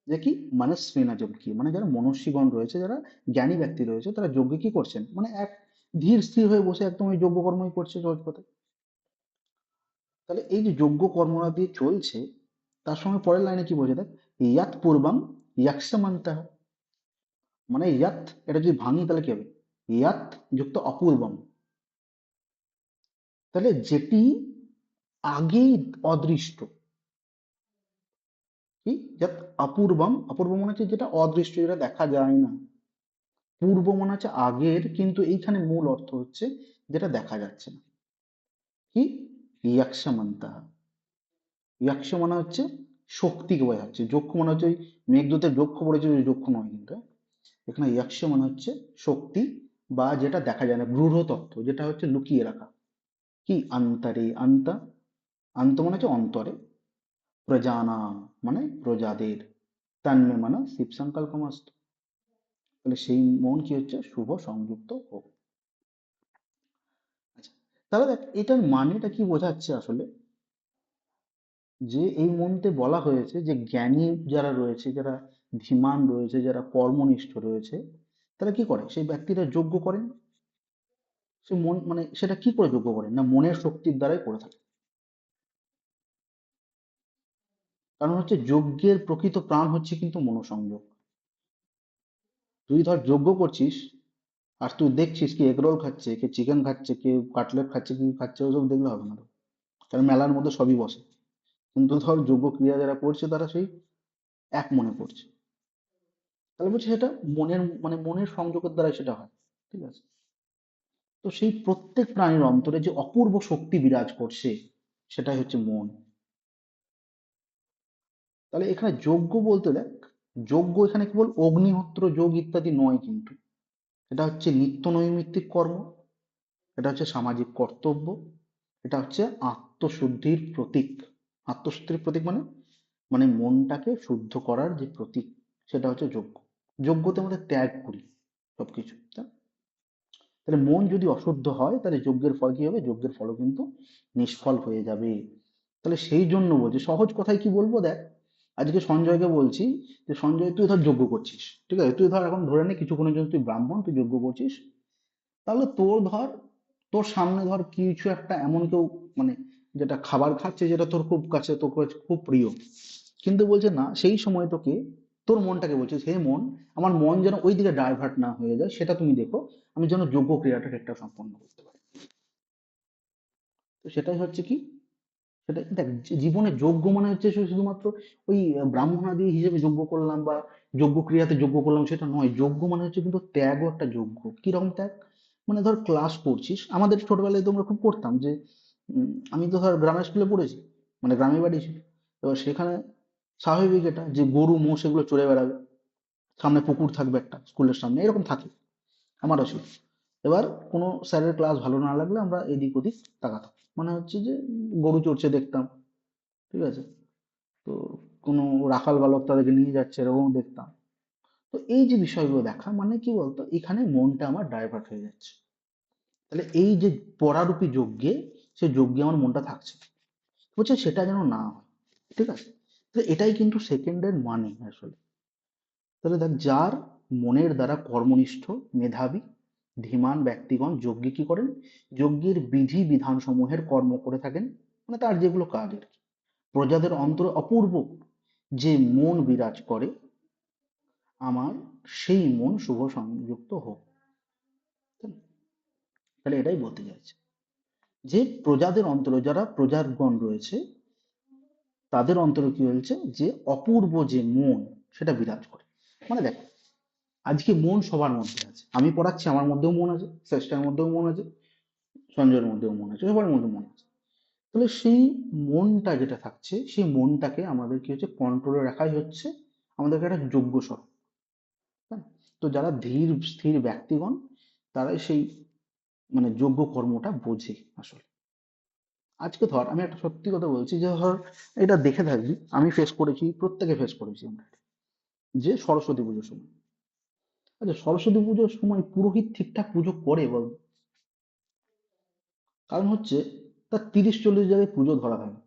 যে কি মনস্বিনা যোগ্যী, মানে যারা মনস্বীগণ রয়েছে, যারা জ্ঞানী ব্যক্তি রয়েছে, তারা যজ্ঞ কি করছেন, মানে এক ধীর স্থির হয়ে বসে একদম ওই যজ্ঞ কর্মই করছে সহজ কথা। তাহলে এই যে যজ্ঞ কর্মরা দিয়ে চলছে, তার সঙ্গে পরের লাইনে কি বলছে দেখ, ইয়াত পূর্বম ইয়াক্সমান্তঃ, মানে ইয়াত, এটা যদি ভাঙি তাহলে কি হবে, ইয়াত যুক্ত অপূর্বম, তাহলে যেটি আগেই অদৃষ্ট, কি যাত অপূর্বম, অপূর্ব মনে হচ্ছে যেটা অদৃষ্ট, যেটা দেখা যায় না। পূর্ব মনে হচ্ছে আগের, কিন্তু এইখানে মূল অর্থ হচ্ছে যেটা দেখা যাচ্ছে না। কি ইয়াক্সামান্তা, ইয়াক্ষ মানে হচ্ছে শক্তিকে বোঝাচ্ছে, যক্ষ মানে হচ্ছে ওই মেঘদূতের যক্ষ পড়েছে, ওই যক্ষ নয় কিন্তু, হ্যাঁ? এখানে ইয়াক্ষ মানে হচ্ছে শক্তি, বা যেটা দেখা যায় না, গূঢ় তত্ত্ব, যেটা হচ্ছে লুকিয়ে রাখা। কি অন্তরে, আন্ত, আন্ত মানে হচ্ছে অন্তরে, প্রজানাম মানে প্রজাদের, তন্মে মানে শিব সংকল্পমস্তু, তাহলে সেই মন কি হচ্ছে, শুভ সংযুক্ত হোক। আচ্ছা, তাহলে দেখ এটার মানেটা কি বোঝাচ্ছে আসলে, যে এই মন্ত্রে বলা হয়েছে যে জ্ঞানী যারা রয়েছে, যারা ধীমান রয়েছে, যারা কর্মনিষ্ঠ রয়েছে, তারা কি করে, সেই ব্যক্তিরা যজ্ঞ করেন। সে মন, মানে সেটা কি করে যজ্ঞ করেন, না মনের শক্তির দ্বারাই করে থাকে। কারণ হচ্ছে যজ্ঞের প্রকৃত প্রাণ হচ্ছে কিন্তু মনোসংযোগ। তুই ধর যজ্ঞ করছিস, আর তুই দেখছিস কি এগরোল খাচ্ছে, কে চিকেন খাচ্ছে, কে কাটলেট খাচ্ছে, কি খাচ্ছে, ওসব দেখলে হবে না তো। কারণ মেলার মধ্যে সবই বসে, কিন্তু ধর যোগ্য ক্রিয়া যারা করছে তারা সেই এক মনে করছে। তাহলে বলছে সেটা মনের, মানে মনের সংযোগের দ্বারা সেটা হয়, ঠিক আছে? তো সেই প্রত্যেক প্রাণীর অন্তরে যে অপূর্ব শক্তি বিরাজ করছে, সেটাই হচ্ছে মন। তাহলে এখানে যজ্ঞ বলতে দেখ, যজ্ঞ এখানে কেবল অগ্নিহোত্র যোগ ইত্যাদি নয় কিন্তু, এটা হচ্ছে নিত্য নৈমিত্তিক কর্ম, এটা হচ্ছে সামাজিক কর্তব্য, এটা হচ্ছে আত্মশুদ্ধির প্রতীক। আত্মশুদ্ধির প্রতীক মানে, মানে মনটাকে শুদ্ধ করার যে প্রতীক, সেটা হচ্ছে যজ্ঞ। যজ্ঞতে আমাদের ত্যাগ করি সবকিছু, তাই না? তাহলে মন যদি অশুদ্ধ হয়, তাহলে যজ্ঞের ফল কি হবে, যজ্ঞের ফলও কিন্তু নিষ্ফল হয়ে যাবে। তাহলে সেই জন্য বলছি, সহজ কথায় কি বলবো দেখ, আজকে সঞ্জয়কে বলছি যে সঞ্জয় তুই ধর যজ্ঞ করছিস, ঠিক আছে, তুই ধর এখন ধরে নে কিছুক্ষণের জন্য তুই ব্রাহ্মণ, তুই যজ্ঞ করছিস, তাহলে তোর ধর, তোর সামনে ধর কিছু একটা এমন কেউ, মানে যেটা খাবার খাচ্ছে, যেটা তোর খুব কাছে, তোর কাছে খুব প্রিয়, কিন্তু বলছে না, সেই সময় তোকে, তোর মনটাকে বলছে, হে মন, আমার মন যেন ওই দিকে ডাইভার্ট না হয়ে যায়, সেটা তুমি দেখো, আমি যেন যোগ্য ক্রিয়াটা ঠিকঠাক সম্পন্ন করতে পারি। তো সেটাই হচ্ছে কি, সেটা দেখ, জীবনে যজ্ঞ মানে হচ্ছে শুধুমাত্র ওই ব্রাহ্মণাদি হিসেবে যজ্ঞ করলাম বা যজ্ঞ ক্রিয়াতে যজ্ঞ করলাম, সেটা নয়। যজ্ঞ মানে হচ্ছে কিন্তু ত্যাগও একটা যজ্ঞ। কিরকম ত্যাগ? মানে ধর ক্লাস করছিস, আমাদের ছোটবেলায় তো আমরা খুব করতাম যে, আমি তো ধর গ্রামের স্কুলে পড়েছি, মানে গ্রামের বাড়ি ছিল, এবার সেখানে স্বাভাবিক এটা যে গরু মোষ এগুলো চড়ে বেড়াবে, সামনে পুকুর থাকবে একটা স্কুলের সামনে, এরকম থাকে, আমারও ছিল। এবার কোনো স্যারের ক্লাস ভালো না লাগলে আমরা এদিক ওদিক তাকাতাম, মানে হচ্ছে যে গরু চড়ছে দেখতাম, ঠিক আছে, তো কোনো রাখাল বালক তাদেরকে নিয়ে যাচ্ছে এরকম দেখতাম। তো এই যে বিষয়গুলো দেখা, মানে কি বলতো, এখানে মনটা আমার ডাইভার্ট হয়ে যাচ্ছে। তাহলে এই যে পরারূপী যজ্ঞে, সেই যজ্ঞে আমার মনটা থাকছে, বলছে সেটা যেন না হয়, ঠিক আছে। তো এটাই কিন্তু সেকেন্ডের মানে আসলে। তাহলে দেখ, যার মনের দ্বারা কর্মনিষ্ঠ, মেধাবী, ধীমান ব্যক্তিগণ যজ্ঞে কি করেন, যজ্ঞের বিধি বিধান সমূহের কর্ম করে থাকেন, মানে তার যেগুলো কাজ আর কি। প্রজাদের অন্তরে অপূর্ব যে মন বিরাজ করে, আমার সেই মন শুভ সংযুক্ত হোক। তাহলে এটাই বলতে চাইছে যে প্রজাদের অন্তরে, যারা প্রজাগণ রয়েছে, তাদের অন্তরে কি হয়েছে, যে অপূর্ব যে মন, সেটা বিরাজ করে। মানে দেখ, আজকে মন সবার মধ্যে আছে, আমি পড়াচ্ছি, আমার মধ্যেও মন আছে, শ্রেষ্ঠার মধ্যেও মন আছে, সঞ্জয়ের মধ্যেও মন আছে, সবার মধ্যে মন আছে। তাহলে সেই মনটা যেটা থাকছে, সেই মনটাকে আমাদের কি হচ্ছে, কন্ট্রোলে রাখাই হচ্ছে আমাদেরকে একটা যোগ্য স্বভাব। হ্যাঁ? তো যারা ধীর স্থির ব্যক্তিগণ, তারাই সেই, মানে যোগ্য কর্মটা বোঝে আসলে। আজকে ধর আমি একটা সত্যি কথা বলছি, যে ধর এটা দেখে থাকবি, আমি ফেস করেছি, প্রত্যেকে ফেস করেছি আমরা, যে সরস্বতী পুজোর সময়, আচ্ছা সরস্বতী পুজোর সময় পুরোহিত ঠিকঠাক পুজো করে বল? কারণ হচ্ছে, তার 30-40 জায়গায় পুজো ধরা থাকে,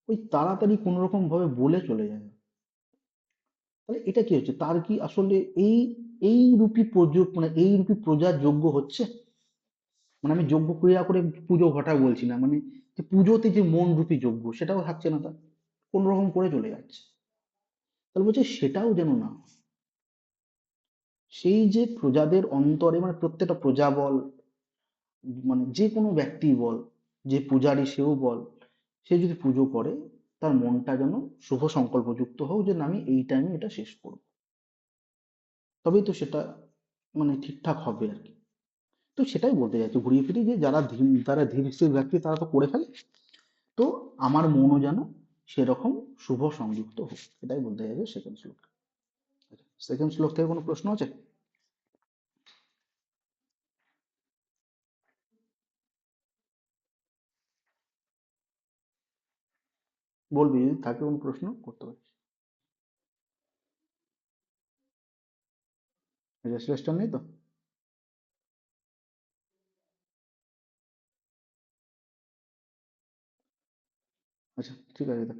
ওই তাড়াতাড়ি কোনো রকম ভাবে বলে চলে যায়। তাহলে এটা কি হচ্ছে, তার কি আসলে এই, এই রূপী প্রযোগ, মানে এই রূপী প্রজার যোগ্য হচ্ছে? মানে আমি যোগ্য ক্রিয়া করে পুজো ঘটা বলছি না, মানে যে পুজোতে যে মন রূপী যজ্ঞ, সেটাও থাকছে না তার, কোন রকম করে চলে যাচ্ছে। তাহলে বলছে সেটাও যেন না হয়। সেই যে প্রজাদের অন্তরে, মানে প্রত্যেকটা প্রজা বল, মানে যে কোনো ব্যক্তি বল, যে পূজারী সেও বল, সে যদি পুজো করে, তার মনটা যেন শুভ সংকল্পযুক্ত হোক, যে না, আমি এই টাইমে এটা শেষ করব, তবেই তো সেটা মানে ঠিকঠাক হবে আর কি। তো সেটাই বলতে চাইছি ঘুরিয়ে ফিরিয়ে, যে যারা তারা ধীর স্থির ব্যক্তি, তারা তো করে ফেলে, তো আমার মনও যেন সেরকম শুভ সংযুক্ত হোক, এটাই বলতে চাইছে সেকেন্ড শ্লোক। সেকেন্ড শ্লোক থেকে কোনো প্রশ্ন আছে? বলবি, যদি থাকে কোনো প্রশ্ন করতে পারিস। রেসলেস্টার নেই তো? আচ্ছা ঠিক আছে, দেখ,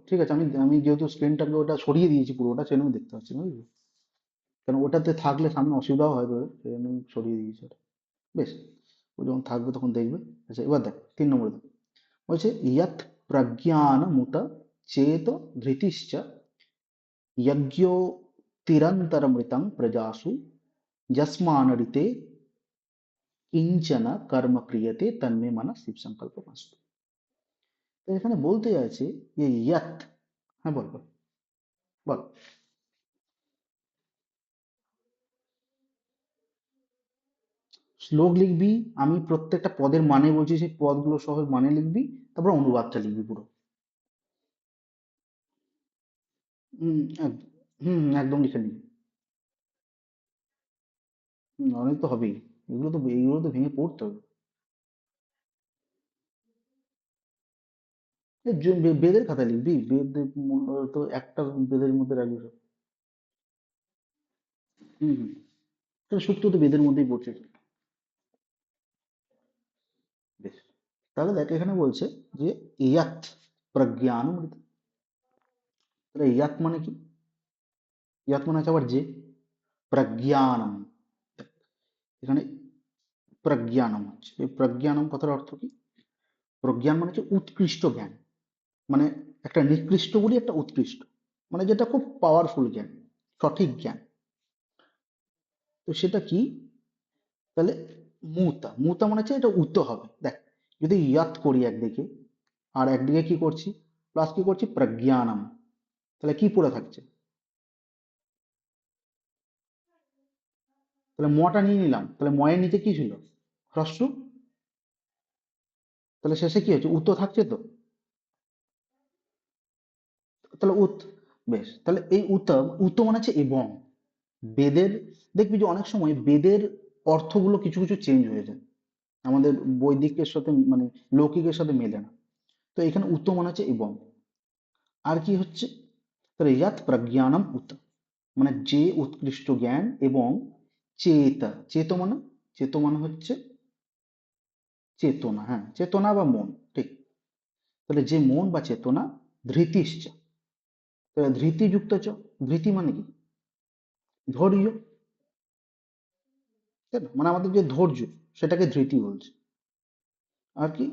ঠিক আছে, আমি আমি যেহেতু স্ক্রিনটাকে ওটা সরিয়ে দিয়েছি পুরোটা, সেজন্য আমি দেখতে পাচ্ছি না, বুঝলি? কারণ ওটাতে থাকলে সামনে অসুবিধাও হয় তোদের, সেই জন্য আমি সরিয়ে দিয়েছি ওটা। বেশ, ও যখন থাকবে তখন দেখবে। আচ্ছা এবার দেখ 3 নম্বরে দেখ, বলছে ইয়াত প্রজ্ঞান মুত চেত ধৃতিশ্চ यज्ञो तिरन्तरमृतं प्रजासु यस्मानऋते কিঞ্চন কর্ম ক্রিয়তে তন্মে মনঃ শিব সংকল্পমাস্তু। তো এখানে বলতে চাইছে যে ইয়াত, হ্যাঁ বল বল বল। শ্লোক লিখবি, আমি প্রত্যেকটা পদের মানে বলছি, সেই পদগুলো সহ মানে লিখবি, তারপর অনুবাদটা লিখবি পুরো। হুম, একদম লিখে নিবি। অনেক তো হবেই, এইগুলো তো ভেঙে পড়তে হবে। বেদের খাতা লিখবি, বেদ তো একটা বেদের মধ্যে রাখবি সব। হুম, তাহলে সূক্ত তো বেদের মধ্যেই পড়ছে। বেশ। তাহলে দেখ এখানে বলছে যে ইয়াত প্রজ্ঞানমৃত। তাহলে ইয়াত মানে কি? ইয়াত মানে হচ্ছে আবার যে, প্রজ্ঞানম। এখানে প্রজ্ঞানম হচ্ছে, এই প্রজ্ঞানম কথার অর্থ কি? প্রজ্ঞান মানে হচ্ছে উৎকৃষ্ট জ্ঞান, মানে একটা নিকৃষ্ট বলি একটা উৎকৃষ্ট, মানে যেটা খুব পাওয়ারফুল জ্ঞান, সঠিক জ্ঞান। তো সেটা কি? তাহলে মুতা, মুতা মানে হচ্ছে এটা উত্ত হবে। দেখ যদি ইয়াত করি একদিকে, আর একদিকে কি করছি, প্লাস কি করছি, প্রজ্ঞানম, তাহলে কি পড়ে থাকছে? তাহলে মটা নিয়ে নিলাম, তাহলে ময়ের নিচে কি ছিল? হ্রস্ব। তাহলে শেষে কি হচ্ছে, উত্ত থাকছে তো। তাহলে উত, বেশ, তাহলে এই উত, উত মানে হচ্ছে এবং। বেদের, দেখবি যে অনেক সময় বেদের অর্থগুলো কিছু কিছু চেঞ্জ হয়ে যায়, আমাদের বৈদিকের সাথে মানে লৌকিকের সাথে মেলে না। তো এখানে উত মানে হচ্ছে এবং। আর কি হচ্ছে, তাহলে ইয়াত প্রজ্ঞানম উত, মানে যে উৎকৃষ্ট জ্ঞান, এবং চেতা, চেত মানে হচ্ছে চেতনা, হ্যাঁ চেতনা বা মন, ঠিক। তাহলে যে মন বা চেতনা, ধৃতিশ্চ, তাহলে ধৃতিযুক্ত চ, ধৃতি মানে কি? ধৈর্য, তাই না? মানে আমাদের যে ধৈর্য, সেটাকে ধৃতি বলছে। আর কি?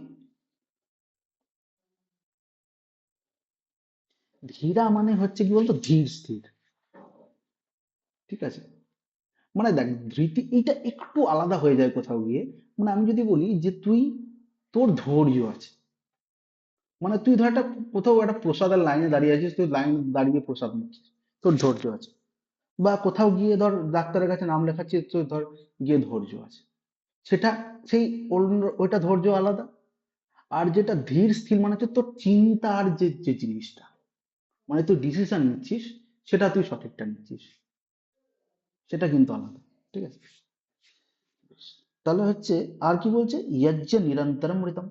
ধীরা মানে হচ্ছে কি বলতো, ধীর স্থির, ঠিক আছে। মানে দেখ ধৃতি এইটা একটু আলাদা হয়ে যায় কোথাও গিয়ে। মানে আমি যদি বলি যে তুই, তোর ধৈর্য আছে, মানে তুই ধর একটা কোথাও একটা প্রসাদের লাইনে দাঁড়িয়ে আছিস, তুই লাইন দাঁড়িয়ে প্রসাদ নিচ্ছিস, তোর ধৈর্য আছে। বা কোথাও গিয়ে ধর ডাক্তারের কাছে নাম লেখাচ্ছিস, তোর ধর গিয়ে ধৈর্য আছে, সেটা সেই ওইটা ধৈর্য আলাদা। আর যেটা ধীর স্থির মানে হচ্ছে তোর চিন্তার যে যে জিনিসটা, মানে তুই ডিসিশন নিচ্ছিস, সেটা তুই সঠিকটা নিচ্ছিস, সেটা কিন্তু আলাদা, ঠিক আছে। তাহলে হচ্ছে, আর কি বলছে, যজ্ঞ নিরন্তরম মৃতম।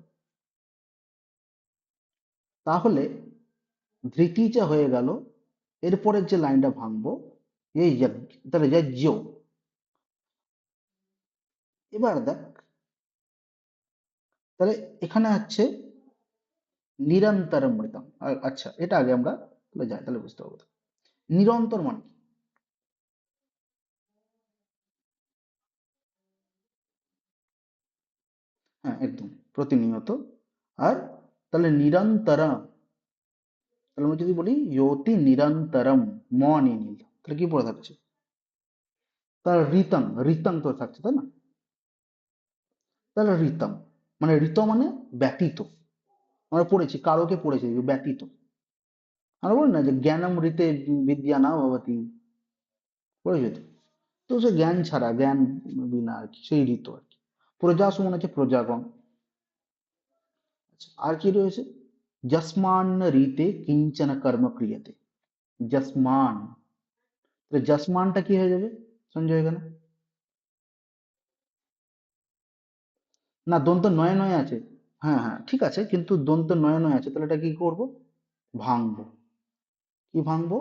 তাহলে ধৃতি যা হয়ে গেল, এরপরের যে লাইনটা ভাঙবো, এই যজ্ঞ, তাহলে যজ্ঞ, এবার দেখ, তাহলে এখানে হচ্ছে নিরন্তরম মৃতম। আচ্ছা এটা আগে আমরা তাহলে যাই, তাহলে বুঝতে পারবো। নিরন্তর মানে কি? হ্যাঁ একদম, প্রতিনিয়ত। আর তাহলে নিরন্তরম, তাহলে আমরা যদি বলি ইয়তি নিরন্তরম, ম নিয়ে নিল, তাহলে কি পড়ে থাকছে? তার ঋতং, ঋতং তো থাকছে তাই না? তাহলে ঋতম, মানে ঋত মানে ব্যতীত, আমরা পড়েছি, কারোকে পড়েছি যে ব্যতীত। আমরা বলি না যে জ্ঞানম ঋতে বিদ্যা না ভবতি, পড়েছি তো। তো সে জ্ঞান ছাড়া, জ্ঞান বিনা আর কি, সেই ঋত আর কি। প্রজা সমান আছে প্রজাগণ। আচ্ছা, আর কি রয়েছে? যস্মান ঋতে কিঞ্চন কর্ম ক্রিয়তে, যস্মান, তাহলে যস্মানটা কি হয়ে যাবে সঞ্জয় এখানে? না দন্ত নয়ে নয়ে আছে, হ্যাঁ হ্যাঁ ঠিক আছে, কিন্তু দন্ত নয়ে নয়ে আছে, তাহলে এটা কি করব, ভাঙবো। কি ভাঙবো?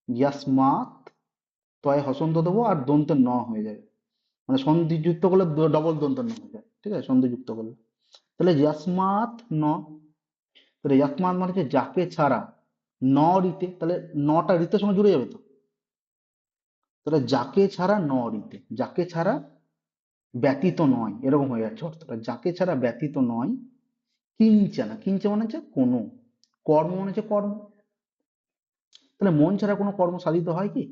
ইয়াসমাত, তয় হসন্ত দেবো আর দন্ত ন হয়ে যাবে, মানে সন্ধি যুক্ত করলে ডবল দন্ত ন হয়ে যায়, ঠিক আছে, সন্ধি যুক্ত করলে। তাহলে ইয়াসমাত ন, তাহলে ইয়াসমাত মানে হচ্ছে যাকে ছাড়া, ন রিতে, তাহলে নটা রিতের সঙ্গে জুড়ে যাবে তো। তাহলে যাকে ছাড়া ন রিতে, যাকে ছাড়া ব্যতীত নয়, এরকম হয়ে যাচ্ছে অর্থটা, যাকে ছাড়া ব্যতীত নয়, কিঞ্চনা, কিঞ্চ মানে হচ্ছে কোনো, কর্ম মানে হচ্ছে কর্ম। তাহলে মন ছাড়া কোনো কর্ম সাধিত হয় কি?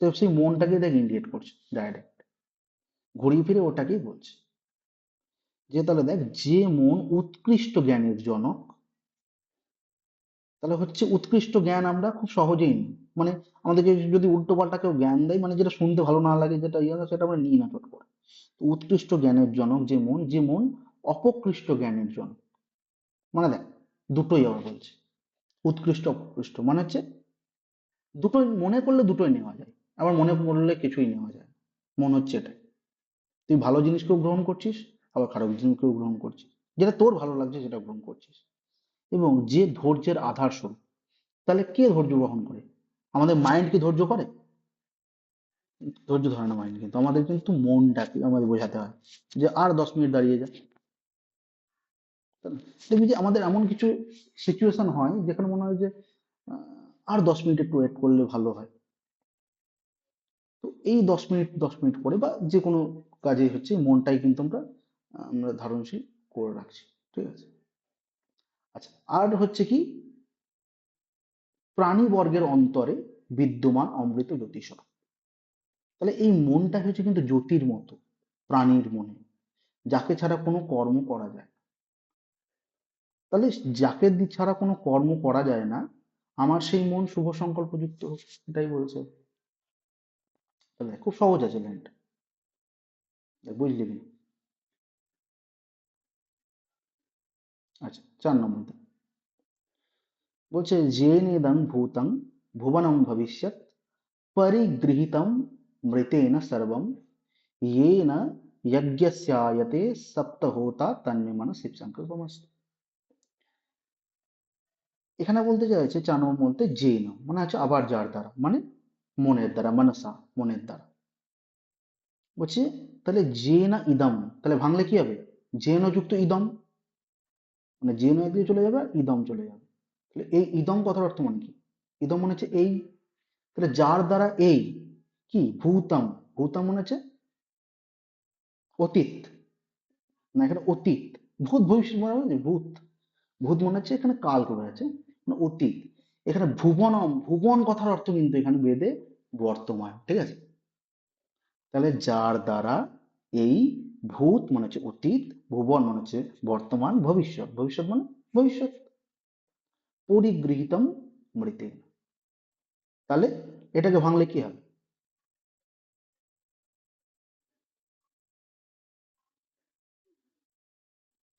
তো সেই মনটাকে দেখ ইন্ডিকেট করছে ডাইরেক্ট, ঘুরিয়ে ফিরে ওটাকেই বলছে। যে তাহলে দেখ, যে মন উৎকৃষ্ট জ্ঞানের জনক, তাহলে হচ্ছে উৎকৃষ্ট জ্ঞান আমরা খুব সহজেই নিই, মানে আমাদেরকে যদি উল্টো পাল্টা কেউ জ্ঞান দেয়, মানে যেটা শুনতে ভালো না লাগে, যেটা ইয়ে হয়, সেটা আমরা নিই না চট করে। তো উৎকৃষ্ট জ্ঞানের জনক যে মন, যে মন অপকৃষ্ট জ্ঞানের জনক, মানে দেখ দুটোই আবার বলছে, উৎকৃষ্ট অপকৃষ্ট মানে হচ্ছে দুটোই, মনে করলে দুটোই নেওয়া যায়, আবার মনে করলে কিছুই নেওয়া যায় না। মন হচ্ছে এটাই, তুই ভালো জিনিসকেও গ্রহণ করছিস, আবার খারাপ জিনিসকেও গ্রহণ করছিস, যেটা তোর ভালো লাগছে সেটা গ্রহণ করছিস। এবং যে ধৈর্যের আধার স্বরূপ, তাহলে কে ধৈর্য বহন করে? আমাদের মাইন্ড কি ধৈর্য করে? ধৈর্য ধরে না মাইন্ড, কিন্তু আমাদের কিন্তু মনটাকে আমাদের বোঝাতে হয় যে আর 10 মিনিট দাঁড়িয়ে যা, তাই না? দেখবি যে আমাদের এমন কিছু সিচুয়েশন হয় যেখানে মনে হয় যে আর 10 মিনিট একটু ওয়েট করলে ভালো হয়। তো এই 10 মিনিট পরে বা যে কোনো কাজে হচ্ছে মনটাই কিন্তু আমরা ধারণশীল করে রাখছি। ঠিক আছে? আচ্ছা, আর হচ্ছে কি, প্রাণীবর্গের অন্তরে বিদ্যমান অমৃত জ্যোতিস্বরূপ। তাহলে এই মনটা হচ্ছে কিন্তু জ্যোতির মতো, প্রাণীর মনে, যাকে ছাড়া কোনো কর্ম করা যায় না। তাহলে যাকে ছাড়া কোনো কর্ম করা যায় না, আমার সেই মন শুভ সংকল্পযুক্ত হোক, এটাই বলছে। তাহলে খুব সহজ আছে লাইনটা, বুঝলি কি? আচ্ছা, 4 নম্বর বলছে, যেনেদং ভূতং ভুবনম ভবিষ্যৎ পরিগৃহীতম মৃতেন সর্বম येन यज्ञस्यायते सप्तहोता তন্মে মনঃ শিব সংকল্পমস্তু। এখানে বলতে চাইছে 4 নম্বর বলতে যেন মানে হচ্ছে আবার যার দ্বারা, মানে মনের দ্বারা, মনসা মনের দ্বারা। বলছে তাহলে যে না ইদম, তাহলে ভাঙলে কি হবে? যেন যুক্ত ইদম, মানে যেন একদিকে চলে যাবে আর ইদম চলে যাবে। তাহলে এই ইদম কথার অর্থ মানে কি? ইদম মানে হচ্ছে এই। তাহলে যার দ্বারা এই কি ভূতম, ভূতম মানে হচ্ছে অতীত, না এখানে অতীত। ভূত ভবিষ্যৎ মানে হচ্ছে ভূত, ভূত মনে হচ্ছে এখানে কাল করে আছে, মানে অতীত। এখানে ভুবনম, ভুবন কথার অর্থ কিন্তু এখানে বেদে বর্তমান। ঠিক আছে? তাহলে যার দ্বারা এই ভূত মানে হচ্ছে অতীত, ভুবন মানে হচ্ছে বর্তমান, ভবিষ্যৎ, ভবিষ্যৎ মানে ভবিষ্যৎ, পরিগৃহীতম মৃতে। তাহলে এটাকে ভাঙলে কি হবে?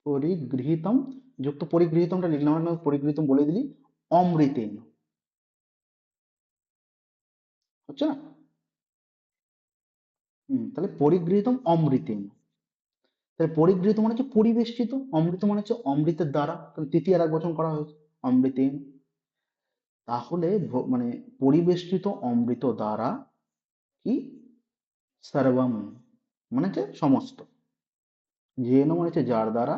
পরিগৃহীতম যুক্ত পরিগৃহীতমটা লিখলাম না, পরিগৃহীতম বলে দিলি অমৃতেন, হচ্ছে না? তাহলে পরিগৃহীতম অমৃতেন। তাহলে পরিগৃহীত মানে হচ্ছে পরিবেষ্টিত, অমৃত মানে হচ্ছে অমৃতের দ্বারা, তাহলে তৃতীয় এক বচন করা হয়েছে অমৃতেন। তাহলে মানে পরিবেষ্টিত অমৃত দ্বারা কি সর্বম মানে হচ্ছে সমস্ত, যেন মানে হচ্ছে যার দ্বারা,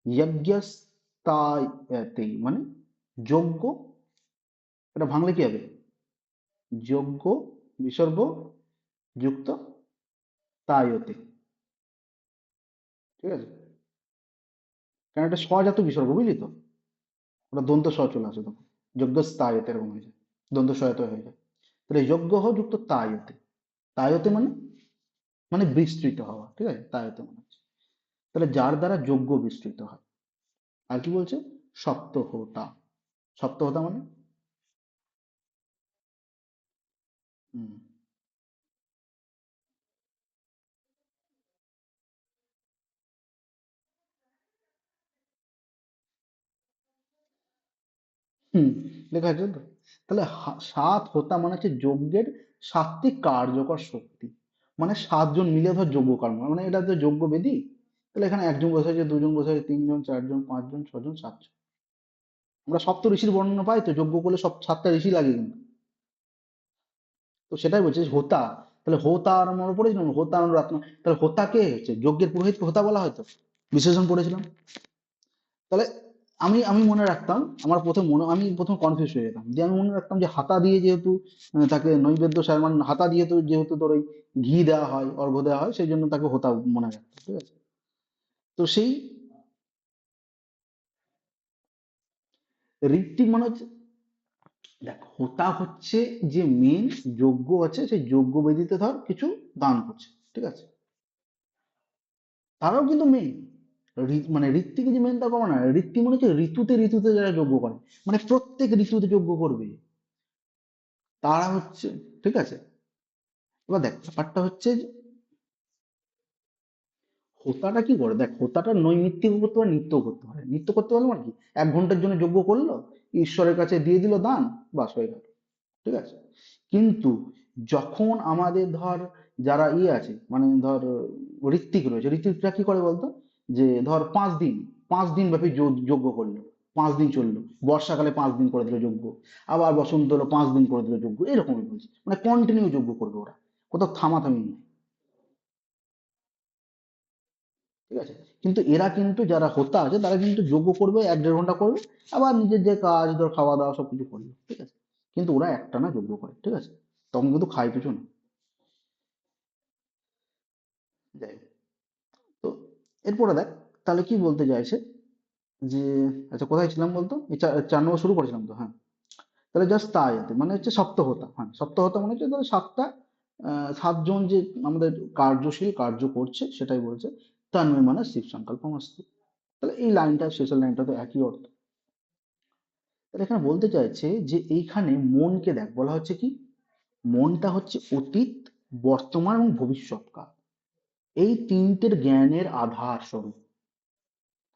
যজ্ঞস্তায়তে মানে যজ্ঞ, এটা ভাঙলে কি হবে? যজ্ঞ বিসর্গ যুক্ত তায়তে। ঠিক আছে? কারণ এটা স্বজাত বিসর্গ, বুঝলি তো? ওটা দন্ত স চলে আসে তখন, যজ্ঞস্তায়তে এরকম হয়ে যায়, দন্ত সহায়তা হয়ে যায়। তাহলে যজ্ঞ যুক্ত তায়তে, তায়তে মানে মানে বিস্তৃত হওয়া। ঠিক আছে? তায়তে মানে হচ্ছে, তাহলে যার দ্বারা যজ্ঞ বিস্তৃত হয়। আর কি বলছে? সপ্তহোতা, সপ্তহোতা মানে হুম হুম লেখা আছে তো। তাহলে সাত হোতা মানে হচ্ছে যজ্ঞের সাত্বিক কার্যকর শক্তি, মানে 7 জন মিলে ধর যজ্ঞ কর্ম, মানে এটা তো যজ্ঞ বেদী। তাহলে এখানে একজন বসে আছে, দুজন বসে আছে, তিনজন, চারজন, পাঁচজন, ছজন, সাতজন। আমরা সপ্ত ঋষির বর্ণনা পাই তো, যজ্ঞ করলে সব 7টা ঋষি লাগে কিন্তু। তো সেটাই বলছে হোতা। তাহলে হোতা আর আমরা পড়েছিলাম, হোতা আর রত্ন। তাহলে হোতা কে হচ্ছে? যজ্ঞের পুরোহিতকে হোতা বলা হয়তো, বিশেষণ পড়েছিলাম। তাহলে আমি আমি মনে রাখতাম, আমি প্রথম কনফিউজ হয়ে যেতাম, যে আমি মনে রাখতাম যে হাতা দিয়ে যেহেতু তাকে নৈবেদ্য সারমান, হাতা দিয়ে তো যেহেতু তোর ওই ঘি দেওয়া হয়, অর্ঘ্য দেওয়া হয়, সেই জন্য তাকে হোতা মনে রাখতাম। ঠিক আছে? তো সেই ঋত্বিক মানে হচ্ছে, দেখ হোতা হচ্ছে যে মেন যজ্ঞ আছে, সেই যজ্ঞ বেদিতে ধর কিছু দান করছে। ঠিক আছে? তারাও কিন্তু মেন, মানে ঋত্বিকে যে মেন তা পাবো না, ঋত্বিক মনে হচ্ছে ঋতুতে ঋতুতে যারা যজ্ঞ করে, মানে প্রত্যেক ঋতুতে যজ্ঞ করবে তারা হচ্ছে। ঠিক আছে? এবার দেখ ব্যাপারটা হচ্ছে যে, হোতাটা কি করে, দেখ হোতাটা নৈমিত্তিক করতে পারে, নিত্য করতে পারে। নিত্য করতে পারলে মানে কি, 1 ঘন্টার জন্য যজ্ঞ করলো, ঈশ্বরের কাছে দিয়ে দিল দান, বাস হয়ে গেল। ঠিক আছে? কিন্তু যখন আমাদের ধর যারা আছে, মানে ধর ঋত্বিক রয়েছে, ঋত্বিকরা কি করে বলতো, যে ধর 5 দিন, 5 দিন ব্যাপী যজ্ঞ করলো, 5 দিন চললো, বর্ষাকালে 5 দিন করে দিল যজ্ঞ, আবার বসন্ত হলো 5 দিন করে দিল যজ্ঞ, এরকমই বলছে, মানে কন্টিনিউ যজ্ঞ করবে ওরা, কোথাও থামাথামি নেই। ঠিক আছে? কিন্তু এরা কিন্তু যারা হোতা আছে তারা কিন্তু যজ্ঞ করবে 1-1.5 ঘন্টা করবে, আবার নিজের যে কাজ ধর খাওয়া দাওয়া সবকিছু করবে, ঠিক আছে? কিন্তু ওরা একটানা যজ্ঞ করে, ঠিক আছে? তখন কিন্তু খায় কিছু না। যাই হোক, তো এরপরে দেখ তাহলে কি বলতে চাইছে যে, আচ্ছা কোথায় ছিলাম বলতো, এই 4 নম্বর শুরু করেছিলাম তো, হ্যাঁ। তাহলে জাস্ট তাই হতে মানে হচ্ছে সপ্তহোতা, হ্যাঁ সপ্তহোতা মানে হচ্ছে ধরো সাতটা, 7 জন যে আমাদের কার্যশীল কার্য করছে সেটাই বলছে। তন্ময় মানে শিব সংকল্পমস্তু। তাহলে এই লাইনটা শেষের লাইনটা তো একই অর্থ। তাহলে এখানে বলতে চাইছে যে এইখানে মনকে দেখ বলা হচ্ছে কি, মনটা হচ্ছে অতীত, বর্তমান এবং ভবিষ্যৎ কাল, এই তিনটের জ্ঞানের আধার স্বরূপ।